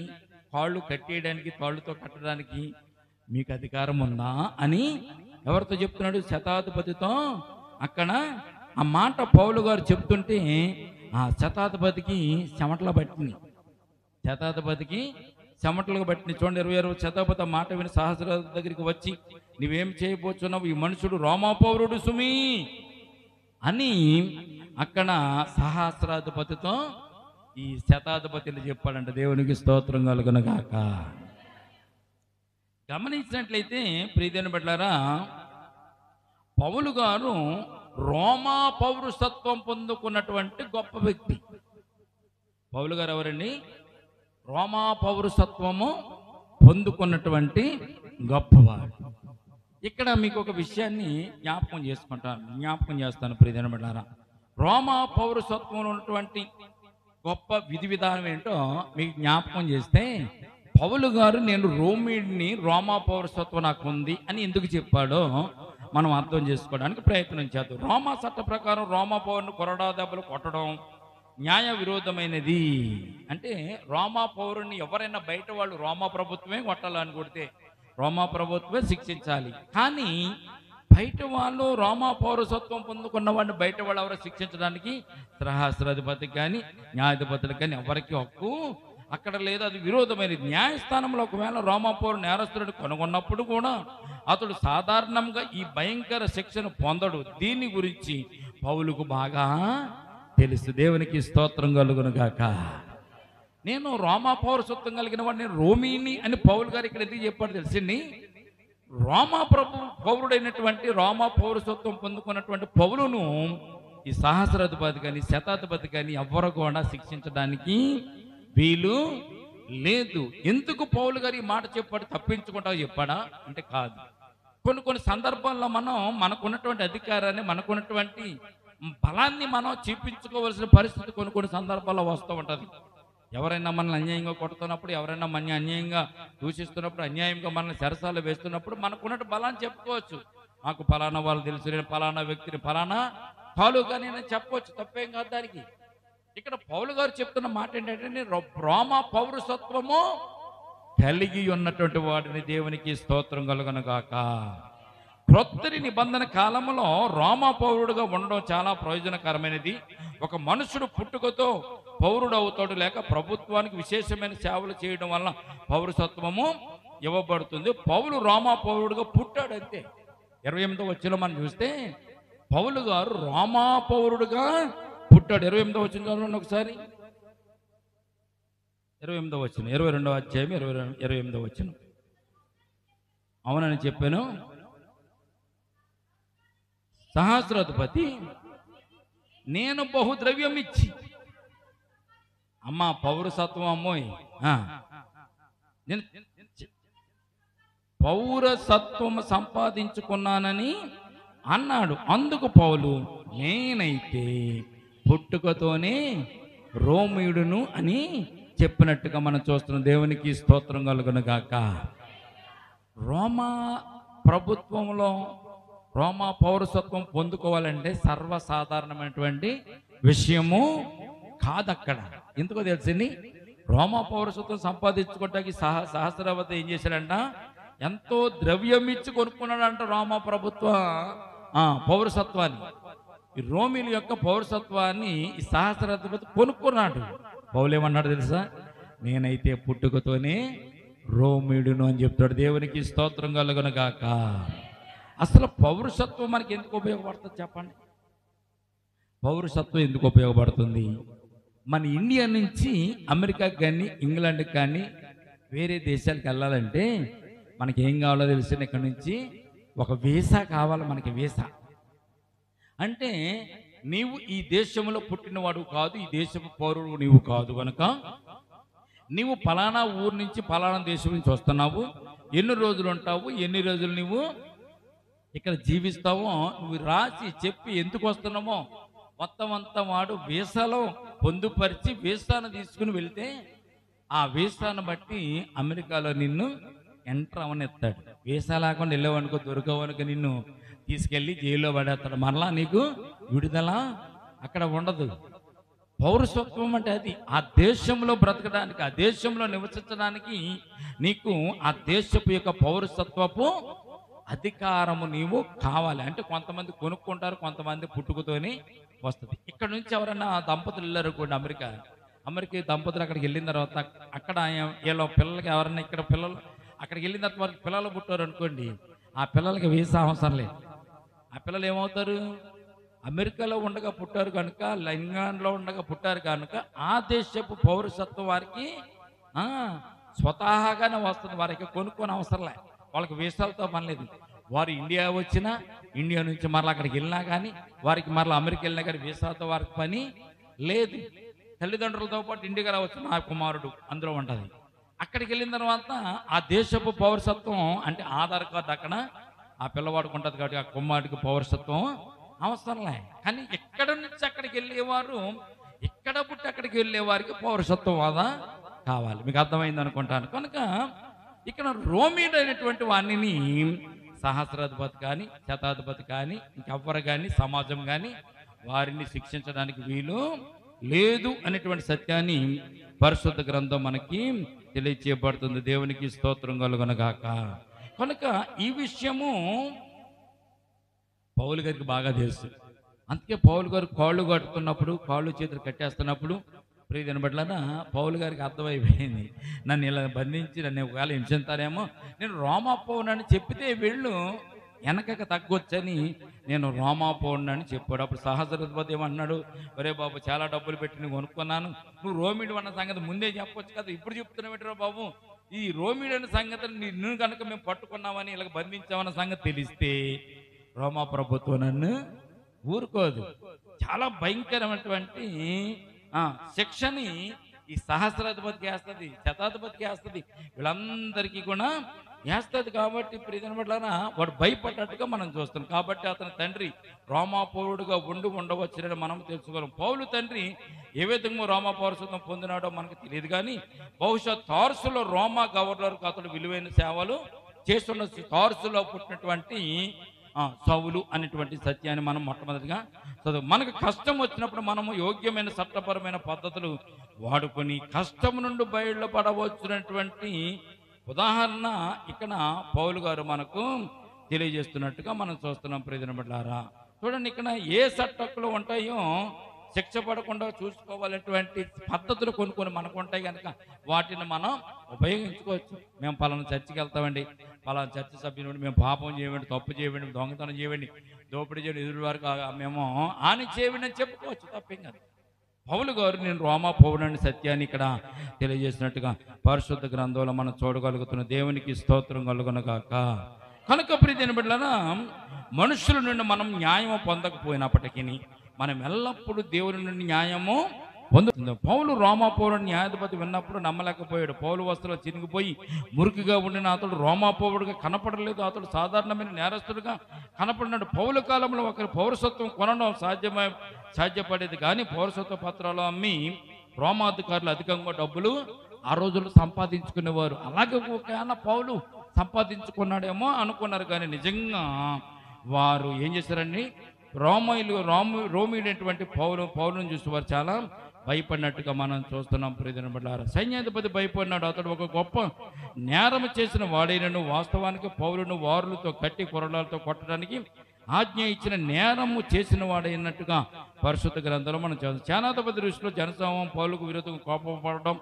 కాళ్ళు కట్టేయడానికి, తాళ్ళుతో కట్టడానికి మీకు అధికారం ఉందా అని ఎవరితో చెప్తున్నాడు? శతాధిపతితో. అక్కడ ఆ మాట పౌలు గారు చెప్తుంటే ఆ శతాధిపతికి చెమటలు పట్టింది. చూడండి 26 శతాధిపతి ఆ మాట విని సహస్రాధిపతి దగ్గరికి వచ్చి, నువ్వేం చేయబోతున్నావు? ఈ మనుషుడు రోమా పౌరుడు సుమి అని అక్కడ సహస్రాధిపతితో ఈ శతాధిపతిని చెప్పాడంట. దేవునికి స్తోత్రం కలుగును గాక. గమనించినట్లయితే ప్రియదేవుని బిడ్డలారా, పౌలు గారు రోమా పౌరసత్వం పొందుకున్నటువంటి గొప్ప వ్యక్తి. పౌలు గారు ఎవరండి? రోమా పౌరసత్వము పొందుకున్నటువంటి గొప్పవాడు. ఇక్కడ మీకు ఒక విషయాన్ని జ్ఞాపకం చేస్తాను ప్రియదేవుని బిడ్డలారా. రోమా పౌరసత్వంలో ఉన్నటువంటి గొప్ప విధి విధానం ఏంటో మీకు జ్ఞాపకం చేస్తే, పౌలు గారు నేను రోమీడిని, రోమా పౌరసత్వం నాకు ఉంది అని ఎందుకు చెప్పాడో మనం అర్థం చేసుకోవడానికి ప్రయత్నం చేద్దాం. రోమా చట్ట ప్రకారం రోమా పౌరుని కొరడా దెబ్బలు కొట్టడం న్యాయ విరోధమైనది. అంటే రోమా పౌరుని ఎవరైనా బయట వాళ్ళు రోమా ప్రభుత్వమే కొట్టాలని కొడితే రోమా ప్రభుత్వమే శిక్షించాలి. కానీ బయట వాళ్ళు రోమా పౌరసత్వం పొందుకున్న వాడిని బయట వాళ్ళు ఎవరో శిక్షించడానికి సహస్రాధిపతికి కానీ న్యాయాధిపతులకు కానీ ఎవరికి హక్కు అక్కడ లేదు. అది విరోధమైనది. న్యాయస్థానంలో ఒకవేళ రోమా పౌరుడు నేరస్తుడిని కనుగొన్నప్పుడు కూడా అతడు సాధారణంగా ఈ భయంకర శిక్షను పొందడు. దీని గురించి పౌలుకు బాగా తెలుసు. దేవునికి స్తోత్రం కలుగును గాక. నేను రోమా పౌరసత్వం కలిగిన వాడిని, నేను రోమీని అని పౌలు గారు ఇక్కడ ఎందుకు చెప్పాడు తెలిసింది? రోమా పౌరుడైనటువంటి రోమా పౌరసత్వం పొందుకున్నటువంటి పౌలును ఈ సహస్రాధిపతి కానీ శతాధిపతి కానీ ఎవ్వరు కూడా శిక్షించడానికి వీలు లేదు. ఎందుకు పౌలు గారు ఈ మాట చెప్పాడు? తప్పించుకుంటా చెప్పాడా అంటే కాదు. కొన్ని సందర్భాల్లో మనకున్నటువంటి అధికారాన్ని, మనకున్నటువంటి బలాన్ని మనం చూపించుకోవాల్సిన పరిస్థితి కొన్ని సందర్భాల్లో వస్తూ ఉంటుంది. ఎవరైనా మనల్ని అన్యాయంగా కొడుతున్నప్పుడు, ఎవరైనా మన అన్యాయంగా దూషిస్తున్నప్పుడు, అన్యాయంగా మనల్ని చెరసాలు వేస్తున్నప్పుడు మనకున్నట్టు బలాన్ని చెప్పుకోవచ్చు. నాకు ఫలానా వాళ్ళు తెలుసు, నేను ఫలానా వ్యక్తిని ఫలానా తాలూకా నేను చెప్పవచ్చు, తప్పేం కాదు దానికి. ఇక్కడ పౌలు గారు చెప్తున్న మాట ఏంటంటే, రోమా పౌరసత్వము కలిగి ఉన్నటువంటి వాడిని. దేవునికి స్తోత్రం కలుగును గాక. క్రొత్త నిబంధన కాలంలో రోమా పౌరుడుగా ఉండడం చాలా ప్రయోజనకరమైనది. ఒక మనుషుడు పుట్టుకతో పౌరుడు అవుతాడు, లేక ప్రభుత్వానికి విశేషమైన సేవలు చేయడం వల్ల పౌరసత్వము ఇవ్వబడుతుంది. పౌలు రోమా పౌరుడుగా పుట్టాడు అంతే. 28వ వచనంలో మనం చూస్తే పౌలు గారు రోమా పౌరుడుగా పుట్టాడు. 28వ వచనం చదవండి ఒకసారి. 28వ వచనం, 22వ అధ్యాయం 28వ వచనం. అవునని చెప్పాను. సహస్రాధిపతి, నేను బహుద్రవ్యం ఇచ్చి, అమ్మా పౌరసత్వం అమ్మోయ్, నేను పౌరసత్వం సంపాదించుకున్నానని అన్నాడు. అందుకు పౌలు, నేనైతే పుట్టుకతోనే రోమీయుడును అని చెప్పినట్టుగా మనం చూస్తున్నాం. దేవునికి స్తోత్రం కలుగును గాక. రోమా ప్రభుత్వంలో రోమా పౌరసత్వం పొందుకోవాలంటే సర్వసాధారణమైనటువంటి విషయము కాదక్కడ. ఎందుకో తెలిసింది? రోమా పౌరసత్వం సంపాదించుకోవటానికి సహస్రాధిపతి ఏం చేశాడంట? ఎంతో ద్రవ్యం ఇచ్చి కొనుక్కున్నాడంట రోమా ప్రభుత్వ పౌరసత్వాన్ని. ఈ రోమిల యొక్క పౌరసత్వాన్ని ఈ సహస్రాధిపతి కొనుక్కున్నాడు. పౌలు ఏమన్నాడు తెలుసా? నేనైతే పుట్టుకతోనే రోమిడును అని చెప్తాడు. దేవునికి స్తోత్రం కలుగును గాక. అసలు పౌరసత్వం మనకి ఎందుకు ఉపయోగపడుతుంది చెప్పండి? పౌరసత్వం ఎందుకు ఉపయోగపడుతుంది? మన ఇండియా నుంచి అమెరికాకి కానీ ఇంగ్లాండ్కి కానీ వేరే దేశాలకు వెళ్ళాలంటే మనకి ఏం కావాలో తెలిసిన, ఇక్కడ నుంచి ఒక వీసా కావాలి. మనకి వీసా అంటే నీవు ఈ దేశంలో పుట్టినవాడు కాదు, ఈ దేశపు పౌరుడు నీవు కాదు కనుక నీవు ఫలానా ఊరు నుంచి ఫలానా దేశం నుంచి వస్తున్నావు, ఎన్ని రోజులు ఉంటావు, ఎన్ని రోజులు నువ్వు ఇక్కడ జీవిస్తావో నువ్వు రాసి చెప్పి ఎందుకు వస్తున్నామో మొత్తం అంతా వాడు వీసాలో పొందుపరిచి వీసాను తీసుకుని వెళ్తే ఆ వీసాను బట్టి అమెరికాలో నిన్ను ఎంటర్ అవనెత్తాడు. వీసా లేకుండా వెళ్ళావనుకో, దొరకవనుకో నిన్ను తీసుకెళ్ళి జైల్లో పడేస్తాడు. మరలా నీకు విడుదల అక్కడ ఉండదు. పౌరసత్వం అంటే అది ఆ దేశంలో బ్రతకడానికి, ఆ దేశంలో నివసించడానికి నీకు ఆ దేశపు యొక్క పౌరసత్వపు అధికారము నీవు కావాలి. అంటే కొంతమంది కొనుక్కుంటారు, కొంతమంది పుట్టుకతోనే వస్తుంది. ఇక్కడ నుంచి ఎవరైనా దంపతులు వెళ్ళారు కూడా అమెరికా దంపతులు అక్కడికి వెళ్ళిన తర్వాత అక్కడ వీళ్ళ పిల్లలకి ఎవరైనా ఇక్కడ పిల్లలు అక్కడికి వెళ్ళిన తర్వాత వారికి పిల్లలు పుట్టారు అనుకోండి, ఆ పిల్లలకి వీసా అవసరం లేదు. ఆ పిల్లలు ఏమవుతారు, అమెరికాలో ఉండగా పుట్టారు కనుక, ఇంగ్లాండ్లో ఉండగా పుట్టారు కనుక ఆ దేశపు పౌరసత్వం వారికి స్వతహాగానే వస్తుంది. వారికి కొనుక్కొని అవసరం లే, వాళ్ళకి వీసాలతో పని లేదు. వారు ఇండియా వచ్చినా, ఇండియా నుంచి మరలా అక్కడికి వెళ్ళినా కానీ, వారికి మరలా అమెరికా వెళ్ళినా కానీ వీసాలతో వారికి పని లేదు. తల్లిదండ్రులతో పాటు ఇండియాకి రావచ్చు, నా కుమారుడు అందులో ఉంటుంది. అక్కడికి వెళ్ళిన తర్వాత ఆ దేశపు పౌరసత్వం అంటే ఆధార్ కార్డు అక్కడ ఆ పిల్లవాడికి ఉంటుంది కాబట్టి ఆ కుమారుడికి పౌరసత్వం అవసరంలే. కానీ ఎక్కడ నుంచి అక్కడికి వెళ్ళేవారు, ఇక్కడ పుట్టి అక్కడికి వెళ్ళేవారికి పౌరసత్వం ఆదా కావాలి. మీకు అర్థమైంది అనుకుంటాను. కనుక ఇక్కడ రోమీడు అయినటువంటి వాణిని సహస్రాధిపతి కానీ, శతాధిపతి కానీ, ఇంకెవ్వరు కానీ, సమాజం కానీ వారిని శిక్షించడానికి వీలు లేదు అనేటువంటి సత్యాన్ని పరిశుద్ధ గ్రంథం మనకి తెలియచేయబడుతుంది. దేవునికి స్తోత్రం కలుగునగాక. కనుక ఈ విషయము పౌలు గారికి బాగా తెలుసు. అందుకే పౌలు గారు కాళ్ళు కట్టుకున్నప్పుడు, కాళ్ళు చేతులు కట్టేస్తున్నప్పుడు ప్రియమైన బిడ్డలారా పౌలు గారికి అర్థమైపోయింది, నన్ను ఇలా బంధించి నన్ను ఒకవేళ హింసిస్తారేమో, నేను రోమా పౌరునని చెప్పితే వీళ్ళు వెనకక తగ్గొచ్చని నేను రోమా పౌరునని చెప్పాడు. అప్పుడు సహస్రాధిపతి ఏమన్నాడు, ఒరే బాబు చాలా డబ్బులు పెట్టి నేను కొనుక్కున్నాను, నువ్వు రోమిడు అన్న సంగతి ముందే చెప్పొచ్చు కదా, ఇప్పుడు చెప్తున్నావు బాబు, ఈ రోమిడు అనే సంగతి నిన్ను కనుక మేము పట్టుకున్నామని ఇలా బంధించామన్న సంగతి తెలిస్తే రోమా ప్రభుత్వం నన్ను ఊరుకోదు. చాలా భయంకరమైనటువంటి శిక్షని ఈ సహస్రాధిపతికి వేస్తుంది, శతాధిపతికి వేస్తుంది, వీళ్ళందరికీ కూడా వేస్తుంది. కాబట్టి ప్రియమైనట్లనా వాడు భయపడ్డట్టుగా మనం చూస్తున్నాం. కాబట్టి అతని తండ్రి రోమా పౌరుడుగా ఉండవచ్చునని మనం తెలుసుకోలేం. పౌలు తండ్రి ఏ విధంగా రోమా పౌరసత్వం పొందినాడో మనకు తెలియదు, కానీ బహుశా తార్సులో రోమా గవర్నర్కు అతడు విలువైన సేవలు చేస్తున్న తార్సులో పుట్టినటువంటి సౌలు అనేటువంటి సత్యాన్ని మనం మొట్టమొదటిగా చదువు. మనకు కష్టం వచ్చినప్పుడు మనము యోగ్యమైన చట్టపరమైన పద్ధతులు వాడుకొని కష్టం నుండి బయటపడవచ్చునటువంటి ఉదాహరణ ఇక్కడ పౌలు గారు మనకు తెలియజేస్తున్నట్టుగా మనం చూస్తున్నాం. ప్రియమైనలారా చూడండి, ఇక్కడ ఏ చట్టకులు ఉంటాయో శిక్ష పడకుండా చూసుకోవాలనేటువంటి పద్ధతులు కొన్ని మనకు ఉంటాయి కనుక వాటిని మనం ఉపయోగించుకోవచ్చు. మేము పలానా చర్చికి వెళ్తామండి, పలానా చర్చి సభ్యులు మేము పాపం చేయండి, తప్పు చేయండి, దొంగతనం చేయండి, దోపిడీ చేయండి, ఎదురు వరకు మేము హాని చేయండి అని చెప్పుకోవచ్చు, తప్పేం కాదు. పౌలు గారు నేను రోమా పౌరుని సత్యాన్ని ఇక్కడ తెలియజేసినట్టుగా పరిశుద్ధ గ్రంథంలో మనం చూడగలుగుతున్న దేవునికి స్తోత్రం కలుగునగాక. కనుక ప్రియమైన బిడ్డలారా మనుషుల నుండి మనం న్యాయము పొందకపోయినప్పటికీ మనం ఎల్లప్పుడూ దేవుని నుండి న్యాయము పొందుతుంది. పౌలు రోమా పౌరుడు న్యాయాధిపతి విన్నప్పుడు నమ్మలేకపోయాడు. పౌలు వస్త్రాలు చినిగిపోయి మురికిగా ఉండిన అతడు రోమా పౌరుడుగా కనపడలేదు, అతడు సాధారణమైన నేరస్తుడుగా కనపడినాడు. పౌలు కాలంలో ఒకరి పౌరసత్వం కొనడం సాధ్యపడేది, కానీ పౌరసత్వ పత్రాలు అమ్మి రోమాధికారులు అధికంగా డబ్బులు ఆ రోజుల్లో సంపాదించుకునేవారు. అలాగే ఒకవేళ పౌలు సంపాదించుకున్నాడేమో అనుకున్నారు, కానీ నిజంగా వారు ఏం చేశారండి, రోమిడేటువంటి పౌరుని చూసి వారు చాలా భయపడినట్టుగా మనం చూస్తున్నాం. ప్రియమైన బిడ్డలారా సైన్యాధిపతి భయపడినాడు. అతడు ఒక గొప్ప నేరం చేసిన వాడైనను వాస్తవానికి పౌలును వారులతో కట్టి కొరడాలతో కొట్టడానికి ఆజ్ఞ ఇచ్చిన నేరము చేసిన వాడైనట్టుగా పరిశుద్ధ గ్రంథంలో మనం చూస్తాం. సేనాధిపతి దృష్టిలో జనసమూహం పౌలుకు విరోధంగా కోపపడడం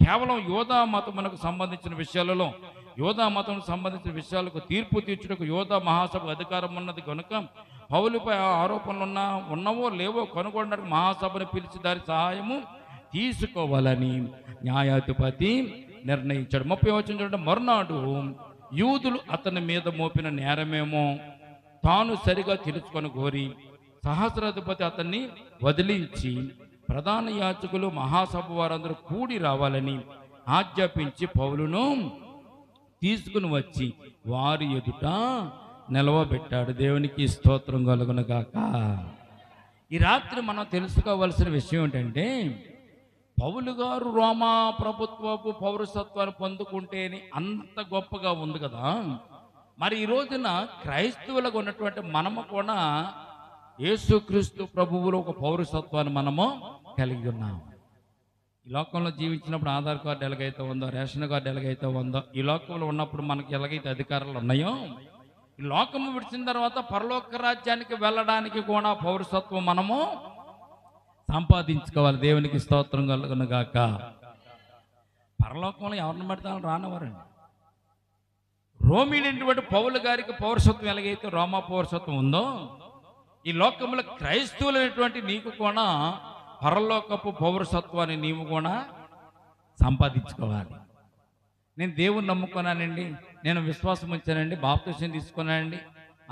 కేవలం యోధా మతమునకు సంబంధించిన విషయాలలో యోధా మతం సంబంధించిన విషయాలకు తీర్పు తీర్చుటకు యోధా మహాసభకు అధికారం ఉన్నది కనుక పౌలుపై ఆరోపణలు ఉన్నవో లేవో కనుగొనడానికి మహాసభను పిలిచి దాని సహాయము తీసుకోవాలని న్యాయాధిపతి నిర్ణయించాడు. 30వ వచనం చూడండి. మరునాడు యూదులు అతని మీద మోపిన నేరమేమో తాను సరిగా తెలుసుకొని కోరి సహస్రాధిపతి అతన్ని వదిలించి ప్రధాన యాజకులు మహాసభ వారందరూ కూడి రావాలని ఆజ్ఞాపించి పౌలును తీసుకుని వచ్చి వారి ఎదుట నిలవబెట్టాడు. దేవునికి స్తోత్రం కలుగును గాక. ఈ రాత్రి మనం తెలుసుకోవాల్సిన విషయం ఏంటంటే, పౌలు గారు రోమా ప్రభుత్వపు పౌరసత్వాన్ని పొందుకుంటేనే అంత గొప్పగా ఉంది కదా, మరి ఈ రోజున క్రైస్తవులకు ఉన్నటువంటి మనము కూడా యేసుక్రీస్తు ప్రభువులో ఒక పౌరసత్వాన్ని మనము కలిగి ఉన్నాం. ఈ లోకంలో జీవించినప్పుడు ఆధార్ కార్డు ఎలాగైతే ఉందో, రేషన్ కార్డు ఎలాగైతే ఉందో, ఈ లోకంలో ఉన్నప్పుడు మనకి ఎలాగైతే అధికారాలు ఉన్నాయో, ఈ లోకము విడిచిన తర్వాత పరలోక రాజ్యానికి వెళ్ళడానికి కూడా పౌరసత్వం మనము సంపాదించుకోవాలి. దేవునికి స్తోత్రం కలుగును గాక. పరలోకంలో ఎవరిని పడితే వాళ్ళు రానివారండి. రోమీలైనటువంటి పౌలు గారికి పౌరసత్వం ఎలాగైతే రోమా పౌరసత్వం ఉందో, ఈ లోకంలో క్రైస్తవులైనటువంటి నీకు కూడా పరలోకపు పౌరసత్వాన్ని నీవు కూడా సంపాదించుకోవాలి. నేను దేవుని నమ్ముకున్నానండి, నేను విశ్వాసం ఉంచానండి, బాప్తిసం తీసుకున్నానండి,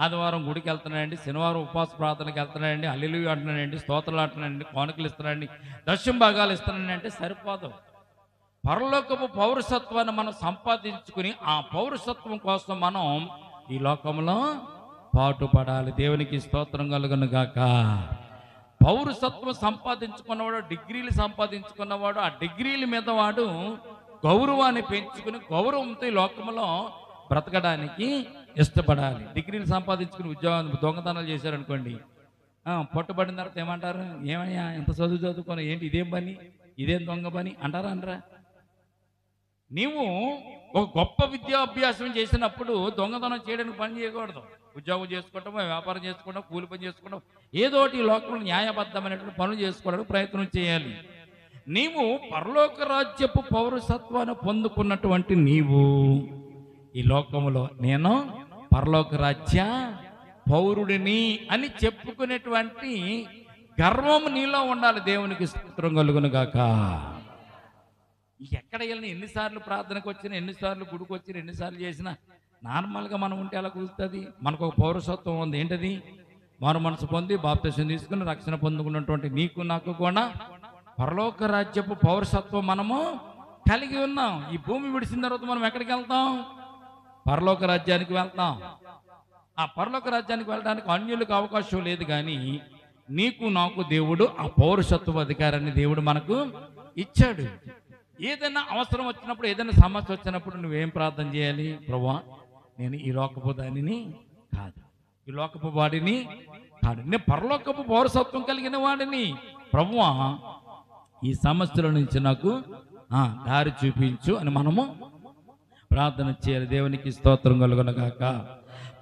ఆదివారం గుడికి వెళ్తున్నానండి, శనివారం ఉపవాస ప్రార్థనకి వెళ్తున్నానండి, హల్లెలూయా అంటున్నానండి, స్తోత్రాలు అంటున్నానండి, కానుకలు ఇస్తున్నానండి, దశమ భాగాలు ఇస్తున్నానండి అంటే సరిపోదు. పరలోకపు పౌరసత్వాన్ని మనం సంపాదించుకుని ఆ పౌరసత్వం కోసం మనం ఈ లోకంలో పాటుపడాలి. దేవునికి స్తోత్రం కలుగును గాక. పౌరసత్వం సంపాదించుకున్నవాడు, డిగ్రీలు సంపాదించుకున్నవాడు, ఆ డిగ్రీల మీద వాడు గౌరవాన్ని పెంచుకుని గౌరవంతో ఈ లోకంలో బ్రతకడానికి ఇష్టపడాలి. డిగ్రీలు సంపాదించుకుని ఉద్యోగం దొంగతనాలు చేశారనుకోండి, పట్టుబడిన తర్వాత ఏమంటారు? ఏమయ్యా ఎంత చదువుకొని ఏంటి ఇదేం పని, ఇదేం దొంగ పని అంటారా? అనరా? నీవు ఒక గొప్ప విద్యాభ్యాసం చేసినప్పుడు దొంగతనం చేయడానికి పని చేయకూడదు. ఉద్యోగం చేసుకోవటం, వ్యాపారం చేసుకోవడం, కూలి పని చేసుకోవడం, ఏదోటి ఈ లోకంలో న్యాయబద్ధమైనటువంటి పనులు చేసుకోవడానికి ప్రయత్నం చేయాలి. నీవు పరలోక రాజ్యపు పౌరసత్వాన్ని పొందుకున్నటువంటి నీవు ఈ లోకంలో నేను పరలోక రాజ్య పౌరుడిని అని చెప్పుకునేటువంటి గర్వం నీలో ఉండాలి. దేవునికి స్తోత్రం కలుగును గాక. ఎక్కడ వెళ్ళినా, ఎన్నిసార్లు ప్రార్థనకు వచ్చినా, ఎన్నిసార్లు గుడికి వచ్చినా, ఎన్నిసార్లు చేసినా నార్మల్గా మనం ఉంటే ఎలా కుదురుతుంది? మనకు ఒక పౌరసత్వం ఉంది. ఏంటది? మారు మనసు పొంది బాప్తిసం తీసుకుని రక్షణ పొందుకున్నటువంటి నీకు నాకు కూడా పరలోక రాజ్యపు పౌరసత్వం మనము కలిగి ఉన్నాం. ఈ భూమి విడిచిన తర్వాత మనం ఎక్కడికి వెళ్తాం? పరలోక రాజ్యానికి వెళ్తాం. ఆ పరలోక రాజ్యానికి వెళ్ళడానికి అన్యులకు అవకాశం లేదు, కానీ నీకు నాకు దేవుడు ఆ పౌరసత్వ అధికారాన్ని దేవుడు మనకు ఇచ్చాడు. ఏదైనా అవసరం వచ్చినప్పుడు, ఏదైనా సమస్య వచ్చినప్పుడు నువ్వేం ప్రార్థన చేయాలి? ప్రభువా, నేను ఈ లోకపు దానిని కాదు, ఈ లోకపు వాడిని కాదు, నేను పరలోకపు పౌరసత్వం కలిగిన వాడిని. ప్రభువా, ఈ సమస్యల నుంచి నాకు దారి చూపించు అని మనము ప్రార్థన చేయాలి. దేవునికి స్తోత్రం కలుగును గాక.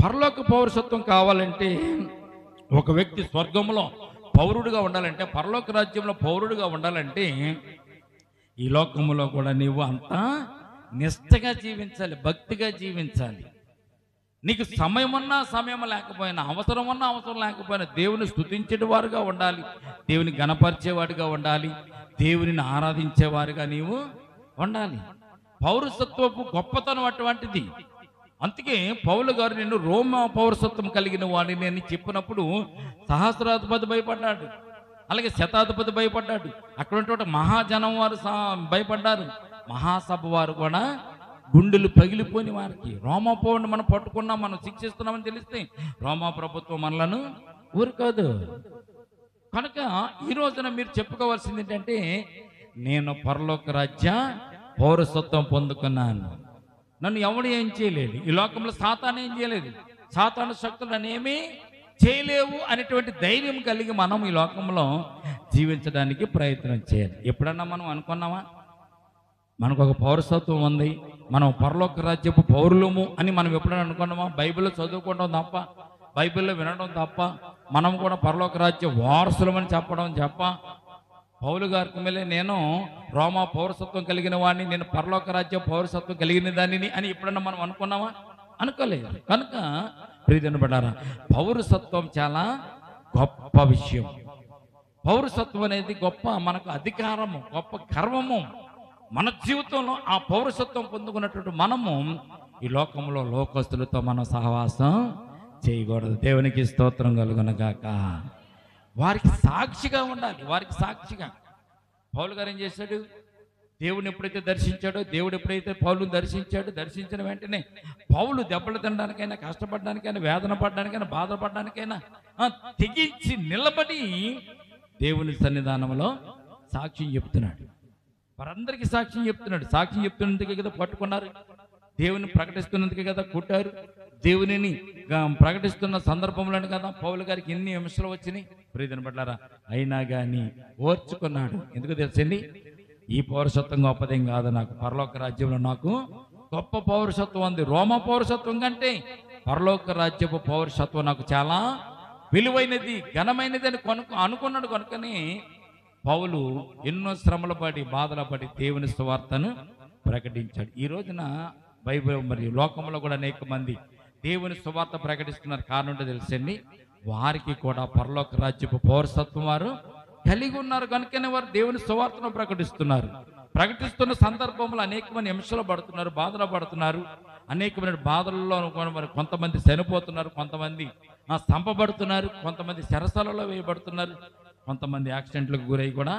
పరలోక పౌరసత్వం కావాలంటే, ఒక వ్యక్తి స్వర్గంలో పౌరుడిగా ఉండాలంటే, పరలోక రాజ్యంలో పౌరుడిగా ఉండాలంటే, ఈ లోకములో కూడా నీవు అంతా నిష్ఠగా జీవించాలి, భక్తిగా జీవించాలి. నీకు సమయం ఉన్నా సమయం లేకపోయినా, అవసరం ఉన్నా అవసరం లేకపోయినా దేవుని స్తుతించేవారుగా ఉండాలి, దేవుని గణపరిచేవాడిగా ఉండాలి, దేవునిని ఆరాధించేవారుగా నీవు ఉండాలి. పౌరసత్వపు గొప్పతనం అటువంటిది. అందుకే పౌలు గారు నేను రోమా పౌరసత్వం కలిగిన వాడిని అని చెప్పినప్పుడు సహస్రాధిపతి భయపడ్డాడు, అలాగే శతాధిపతి భయపడ్డాడు, అక్కడ ఉన్నటువంటి మహాజనం వారు భయపడ్డారు, మహాసభ వారు కూడా గుండెలు పగిలిపోని వారికి. రోమా పౌరుని మనం పట్టుకున్నాం, మనం శిక్షిస్తున్నామని తెలిస్తే రోమా ప్రభుత్వం మనలను ఊరుకోదు. కనుక ఈ రోజున మీరు చెప్పుకోవాల్సింది ఏంటంటే, నేను పరలోక రాజ్య పౌరసత్వం పొందుకున్నాను, నన్ను ఎవడు ఏం చేయలేదు, ఈ లోకంలో సాతాను ఏం చేయలేదు, సాతాను శక్తులు నన్ను ఏమీ చేయలేవు అనేటువంటి ధైర్యం కలిగి మనం ఈ లోకంలో జీవించడానికి ప్రయత్నం చేయాలి. ఎప్పుడన్నా మనం అనుకున్నామా మనకు ఒక పౌరసత్వం ఉంది, మనం పరలోక రాజ్యపు పౌరులము అని మనం ఎప్పుడైనా అనుకున్నామా? బైబిల్లో చదువుకోవడం తప్ప, బైబిల్లో వినడం తప్ప, మనం కూడా పరలోక రాజ్య వారసులమని చెప్పడం తప్ప, పౌలు గారికి మేలే నేను రోమా పౌరసత్వం కలిగిన వాడిని, నేను పరలోక రాజ్య పౌరసత్వం కలిగిన దానిని అని ఎప్పుడన్నా మనం అనుకున్నామా? అనుకోలేదు. కనుక ప్రియమైన బిడ్డలారా, పౌరసత్వం చాలా గొప్ప విషయం. పౌరసత్వం అనేది గొప్ప మనకు అధికారము, గొప్ప గర్వము. మన జీవితంలో ఆ పౌరసత్వం పొందుకున్నటువంటి మనము ఈ లోకంలో లోకస్తులతో మనం సహవాసం చేయకూడదు. దేవునికి స్తోత్రం కలుగును గాక. వారికి సాక్షిగా ఉండాలి, వారికి సాక్షిగా. పౌలు గారు ఏం చేశాడు? దేవుని ఎప్పుడైతే దర్శించాడో, దేవుడు ఎప్పుడైతే పౌలుని దర్శించాడో, దర్శించిన వెంటనే పౌలు దెబ్బలు తినడానికైనా, కష్టపడడానికైనా, వేదన పడడానికైనా, బాధపడడానికైనా తెగించి నిలబడి దేవుని సన్నిధానంలో సాక్ష్యం చెప్తున్నాడు. వారందరికీ సాక్ష్యం చెప్తున్నాడు. సాక్ష్యం చెప్తున్నందుకే కదా పట్టుకున్నారు, దేవుని ప్రకటిస్తున్నందుకే కదా కొట్టారు, దేవునిని ప్రకటిస్తున్న సందర్భంలోనే కదా పౌలు గారికి ఎన్ని విమర్శలు వచ్చినాయి. ప్రియమైన బిడ్డలారా, అయినా కానీ ఓర్చుకున్నాడు. ఎందుకు తెలుసండి? ఈ పౌరసత్వం గొప్పదేం కాదు, నాకు పరలోక రాజ్యంలో నాకు గొప్ప పౌరసత్వం ఉంది. రోమా పౌరసత్వం కంటే పరలోక రాజ్యపు పౌరసత్వం నాకు చాలా విలువైనది, ఘనమైనది అని అనుకున్నాడు. కనుకనే పౌలు ఎన్నో శ్రమలు పడి, బాధలు పడి దేవుని సువార్తను ప్రకటించాడు. ఈ రోజున బైబిల్ మరియు లోకంలో కూడా అనేక మంది దేవుని సువార్త ప్రకటిస్తున్నారు. కారణం ఏంటో తెలుసండి? వారికి కూడా పరలోక రాజ్యపు పౌరసత్వం వారు కలిగి ఉన్నారు. కనుకనే వారు దేవుని సువార్తను ప్రకటిస్తున్నారు. ప్రకటిస్తున్న సందర్భంలో అనేకమంది హింసలు పడుతున్నారు, బాధలు పడుతున్నారు. అనేకమైన బాధల్లో కొంతమంది చనిపోతున్నారు, కొంతమంది చంపబడుతున్నారు, కొంతమంది చెరసాలలో వేయబడుతున్నారు, కొంతమంది యాక్సిడెంట్లకు గురై కూడా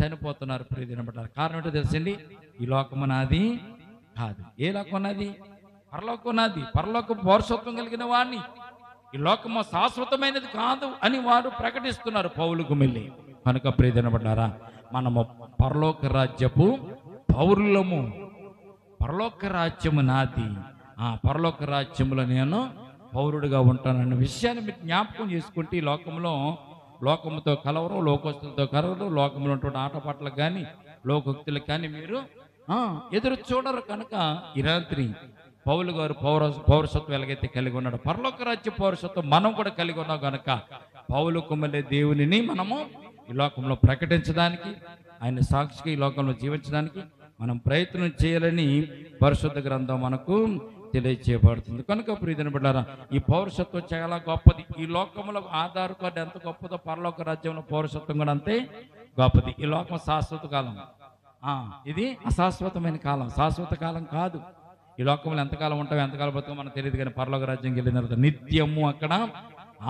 చనిపోతున్నారు. ప్రియదినబడ్డారు. కారణం ఏంటో తెలుసండి? ఈ లోకము నాది కాదు. ఏ లోకం నాది? పరలోకం నాది. పరలోక పౌరసత్వం కలిగిన వాడిని. ఈ లోకము శాశ్వతమైనది కాదు అని వారు ప్రకటిస్తున్నారు పౌలుకు మెల్లి. కనుక ప్రియదినబడ్డారా, మనము పరలోక రాజ్యపు పౌరులము. పరలోక రాజ్యము నాది, ఆ పరలోక రాజ్యములో నేను పౌరుడిగా ఉంటానన్న విషయాన్ని మీరు జ్ఞాపకం చేసుకుంటే ఈ లోకంలో లోకముతో కలవరు, లోకస్తులతో కలవరు, లోకంలో ఉన్నటువంటి ఆటపాటలకు కానీ, లోకోక్తులకు కానీ మీరు ఎదురు చూడరు. కనుక ఈ రాత్రి పౌలు గారు పౌరసత్వం ఎలాగైతే కలిగి ఉన్నాడు, పరలోక రాజ్య పౌరసత్వం మనం కూడా కలిగి ఉన్నాం. కనుక పౌలు కుమ్మలే దేవునిని మనము ఈ లోకంలో ప్రకటించడానికి, ఆయన సాక్షిగా ఈ లోకంలో జీవించడానికి మనం ప్రయత్నం చేయాలని పరిశుద్ధ గ్రంథం మనకు తెలియచేయబడుతుంది. కనుక ప్రియమైన బిడ్డలారా, ఈ పౌరసత్వం చాలా గొప్పది. ఈ లోకంలో ఆధార్ కార్డు ఎంత గొప్పదో పరలోక రాజ్యంలో పౌరసత్వం కూడా అంతే గొప్పది. ఈ లోకం శాశ్వత కాలం, ఇది అశాశ్వతమైన కాలం, శాశ్వత కాలం కాదు. ఈ లోకంలో ఎంతకాలం ఉంటాం, ఎంతకాలం బతుకో మనకు తెలియదు. కానీ పరలోక రాజ్యం వెళ్ళిన తర్వాత నిత్యము అక్కడ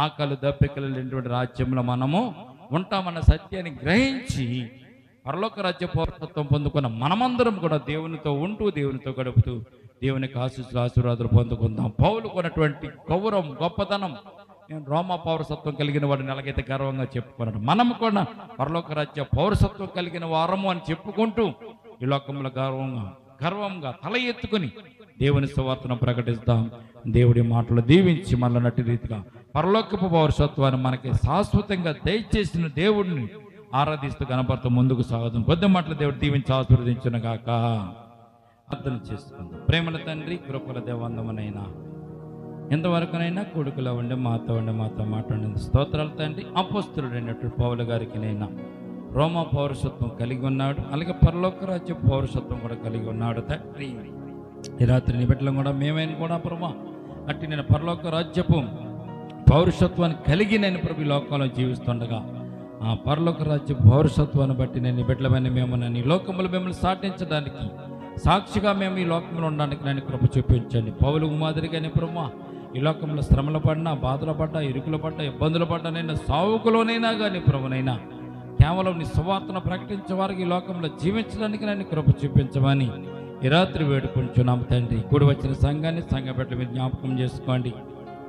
ఆకలి దప్పికలు లేనటువంటి రాజ్యంలో మనము ఉంటామన్న సత్యాన్ని గ్రహించి పరలోక రాజ్య పౌరసత్వం పొందుకున్న మనమందరం కూడా దేవునితో ఉంటూ, దేవునితో గడుపుతూ, దేవునికి ఆశీర్వాదాలు పొందుకుందాం. పౌలు కొన్నటువంటి గౌరవం, గొప్పతనం, నేను రోమా పౌరసత్వం కలిగిన వాడిని ఎలాగైతే గర్వంగా చెప్పుకున్నాడు, మనం కూడా పరలోక రాజ్య పౌరసత్వం కలిగిన వారము అని చెప్పుకుంటూ ఈ లోకంలో గర్వంగా తల ఎత్తుకుని దేవుని సువార్తను ప్రకటిస్తాం. దేవుడి మాటలు దీవించి మళ్ళీ నటి రీతిగా పరలోకపు పౌరసత్వాన్ని మనకి శాశ్వతంగా దయచేసిన దేవుడిని ఆరాధిస్తూ కనపడుతూ ముందుకు సాగుతాం. కొద్ది మాటలు దేవుడు దీవించి ఆశీర్వదించును గాక. ప్రార్థన చేసుకుందాం. ప్రేమల తండ్రి, కృపల దేవందమునైనా ఎంతవరకునైనా కొడుకులో ఉండి మాతో మాట్లాడిన స్తోత్రాలు తండ్రి. అపోస్తులుడైనటువంటి పౌలు గారికి నైనా రోమా పౌరసత్వం కలిగి ఉన్నాడు, అలాగే పరలోక రాజ్య పౌరసత్వం కూడా కలిగి ఉన్నాడు తండ్రి. ఈ రాత్రి నీ బిడ్డలు కూడా మేమైనా కూడా ప్రభా అట్టి నేను పరలోక రాజ్యపు పౌరసత్వాన్ని కలిగి నేను ప్రభు ఈ లోకంలో జీవిస్తుండగా ఆ పరలోక రాజ్య పౌరసత్వాన్ని బట్టి నేను బిడ్డలమైన మేము నన్ను ఈ లోకములు మిమ్మల్ని సాటించడానికి, సాక్షిగా మేము ఈ లోకంలో ఉండడానికి నేను కృప చూపించండి. పౌలు మాదిరిగానే ప్రభు ఈ లోకంలో శ్రమలు పడినా, బాధలు పడ్డా, ఇరుకులు పడ్డా, ఇబ్బందులు పడ్డా, నేను సావుకులోనైనా కానీ ప్రభునైనా కేవలం నీ సువార్తను ప్రకటించే వారికి ఈ లోకంలో జీవించడానికి నన్ను కృప చూపించమని ఈ రాత్రి వేడుకుంటున్నాము తండ్రి. కూడి వచ్చిన సంఘాన్ని, సంఘ బిడ్డలు మీరు జ్ఞాపకం చేసుకోండి.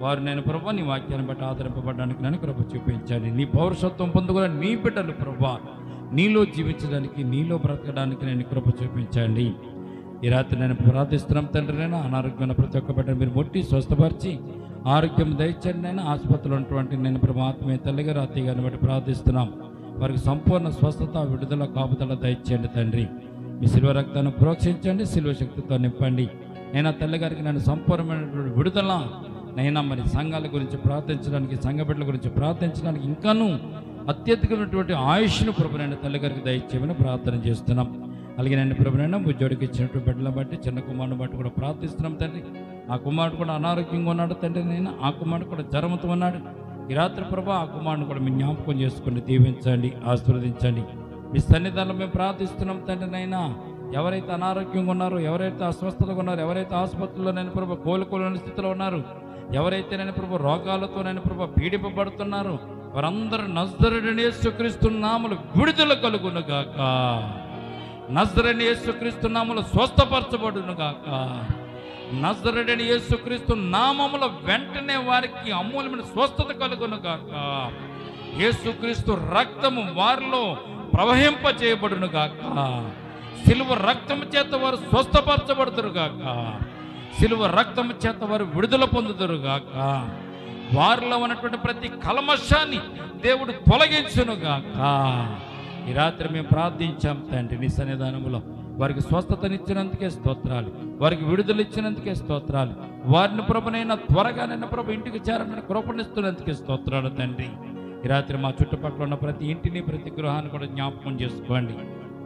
వారు నేను ప్రభు నీ వాక్యాన్ని బట్టి ఆదరింపబడడానికి నన్ను కృప చూపించండి. నీ పౌరసత్వం పొందుకున్న నీ బిడ్డలు ప్రభు నీలో జీవించడానికి, నీలో బ్రతకడానికి నేను కృప చూపించండి. ఈ రాత్రి నేను ప్రార్థిస్తున్నాం తండ్రి. నేను అనారోగ్యమైన ప్రతి ఒక్క బిడ్డను మీరు ముట్టి స్వస్థపరిచి ఆరోగ్యం దయచండి. నేను ఆసుపత్రిలో ఉన్నటువంటి నేను ప్రభు ఆత్మీయ తల్లిగా రాత్రి గారిని బట్టి ప్రార్థిస్తున్నాం. వారికి సంపూర్ణ స్వస్థత, విడుదల, కాపుదల దయచేయండి తండ్రి. మీ శిల్వ రక్తాన్ని ప్రోక్షించండి, శిల్వ శక్తితో నింపండి. నేను తల్లి గారికి నన్ను సంపూర్ణమైనటువంటి విడుదల నైనా మరి సంఘాల గురించి ప్రార్థించడానికి, సంఘ బిడ్డల గురించి ప్రార్థించడానికి ఇంకాను అత్యధికమైనటువంటి ఆయుష్ను ప్రభునైన తల్లి గారికి దయచేయమని ప్రార్థన చేస్తున్నాం. అలాగే నేను ప్రభునైనా ఉద్యోగికి ఇచ్చినటువంటి బిడ్డలను బట్టి, చిన్న కుమారుని బట్టి కూడా ప్రార్థిస్తున్నాం తండ్రి. ఆ కుమారుడు కూడా అనారోగ్యంగా ఉన్నాడు తండ్రి. నేను ఆ కుమారుడు కూడా జ్వరంతో ఉన్నాడు. ఈ రాత్రి ప్రభా ఆ కుమారుని కూడా మీ జ్ఞాపకం చేసుకుని దీవించండి, ఆశీర్వదించండి. మీ సన్నిధానంలో మేము ప్రార్థిస్తున్నాం తండ్రి. నైనా ఎవరైతే అనారోగ్యంగా ఉన్నారో, ఎవరైతే అస్వస్థతగా ఉన్నారో, ఎవరైతే ఆసుపత్రిలో నేను ప్రభు కోలుకోలేని స్థితిలో ఉన్నారు, ఎవరైతే నేను ప్రభు రోగాలతో నేను ప్రభు పీడింపబడుతున్నారో వారందరూ నజరేయుడైన యేసుక్రీస్తు నామములో విడుదల కలుగును గాక. నజరేయుడైన యేసుక్రీస్తు నామములో స్వస్థపరచబడును గాక. నజరేయుడైన యేసుక్రీస్తు నామములో వెంటనే వారికి అమూల్యమైన స్వస్థత కలుగును గాక. యేసుక్రీస్తు రక్తము వారిలో ప్రవహింపచేయబడును గాక. సిలువ రక్తము చేత వారు స్వస్థపరచబడుదురు గాక. సిలువ రక్తము చేత వారు విడుదల పొందుదురు గాక. వారిలో ఉన్నటువంటి ప్రతి కల్మషాన్ని దేవుడు తొలగించును గాక. ఈ రాత్రి మేము ప్రార్థించాం తండ్రి, నీ సన్నిధానంలో వారికి స్వస్థతనిచ్చినందుకే స్తోత్రాలు, వారికి విడుదల ఇచ్చినందుకే స్తోత్రాలు, వారిని ప్రభునైనా త్వరగానైనా ప్రభు ఇంటికి చేరని కృపణిస్తున్నందుకే స్తోత్రాలు తండ్రి. ఈ రాత్రి మా చుట్టుపక్కల ఉన్న ప్రతి ఇంటిని ప్రతి గృహాన్ని కూడా జ్ఞాపకం చేసుకోండి.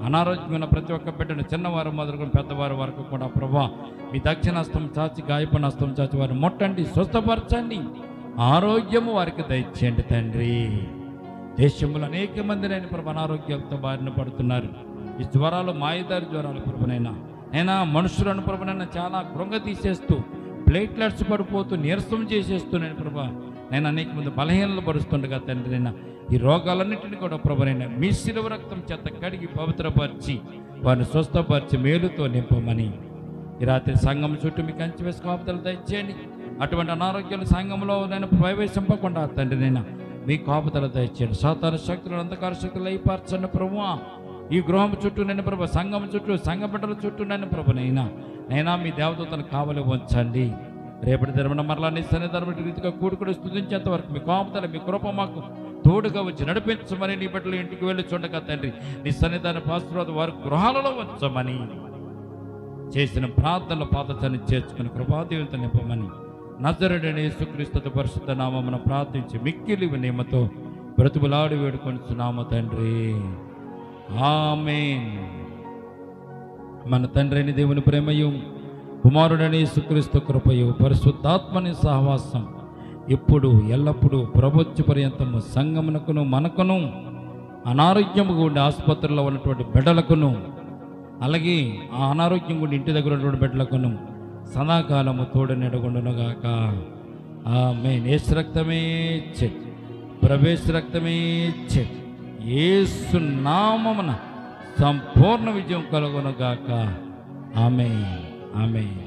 అనారోగ్యమైన ప్రతి ఒక్క బిడ్డను చిన్నవారు మొదలుకొని పెద్దవారి వరకు కూడా ప్రభా మీ దక్షిణాస్తం చాచి గాయపడిన హస్తం చాచి వారిని ముట్టండి, స్వస్థపరచండి, ఆరోగ్యము వారికి దయచేయండి తండ్రి. దేశంలో అనేక మంది నేను ప్రభు అనారోగ్యంతో బారిన పడుతున్నారు. ఈ జ్వరాలు మాయదారి జ్వరాలు ప్రభునైనా మనుషులను ప్రభునైనా చాలా కృంగ తీసేస్తూ ప్లేట్లెట్స్ పడిపోతూ నీరసం చేసేస్తూ నేను ప్రభా నేను అనేక మంది బలహీనలు పరుస్తుండగా తండ్రి నైనా ఈ రోగాలన్నింటినీ కూడా ప్రభునైనా మీ శిలువ రక్తం చేత కడిగి పవిత్రపరిచి వారిని స్వస్థపరిచి మేలుతో నింపమని ఈ రాత్రి సంఘం చుట్టూ మీకు కంచి వేసి కాపుదలు దయచేయండి. అటువంటి అనారోగ్యాలు సంఘంలో నేను ప్రవేశింపకుండా తండ్రి నైనా మీ కాపుదల దయచేయండి. సాతాను శక్తులు అంధకార శక్తులు అయిపరచండి ప్రభువా. ఈ గృహం చుట్టూ నేను ప్రభు, సంఘం చుట్టూ, సంఘ బిడ్డల చుట్టూ నేను ప్రభునైనా మీ దేవదూతను కావలి ఉంచండి. రేపటి ధర్మన మరలా నీ సన్నిధానం రీతిగా కూడుకుని స్తుతించేంత వరకు మీ కాపుదల మీ కృప మాకు తోడుగా వచ్చి నడిపించమని నీ బిడ్డలు ఇంటికి వెళ్ళి చూడగా తండ్రి నీ సన్నిధాన ఆశీర్వాదం వారి గృహాలలో ఉంచమని చేసిన ప్రార్థనలు పాదచాన్ని చేర్చుకుని కృపాదేవితో నింపమని నజరేయుడైన యేసుక్రీస్తు పరిశుద్ధ నామమున ప్రార్థించి మిక్కిలి వినయముతో బ్రతుకులాడి వేడుకొనిచున్నాము తండ్రి. ఆమేన్. మన తండ్రి అయిన దేవుని ప్రేమయు కుమారుడైన యేసుక్రీస్తు కృపయు పరిశుద్ధాత్మని సహవాసం ఇప్పుడు ఎల్లప్పుడూ ప్రబోధ్య పర్యంతము సంఘమునకును మనకును అనారోగ్యము గుండి ఆసుపత్రిలో ఉన్నటువంటి బిడ్డలకును అలాగే ఆ అనారోగ్యం గుండి ఇంటి దగ్గర ఉన్నటువంటి బిడ్డలకును సదాకాలము తోడు నెడగొండునుగాక. ఆమేన్. యేసు రక్తమే చెక్, ప్రవేశ రక్తమే చెక్, యేసు నామమున సంపూర్ణ విజయం కలుగునుగాక. ఆమేన్. ఆమేన్.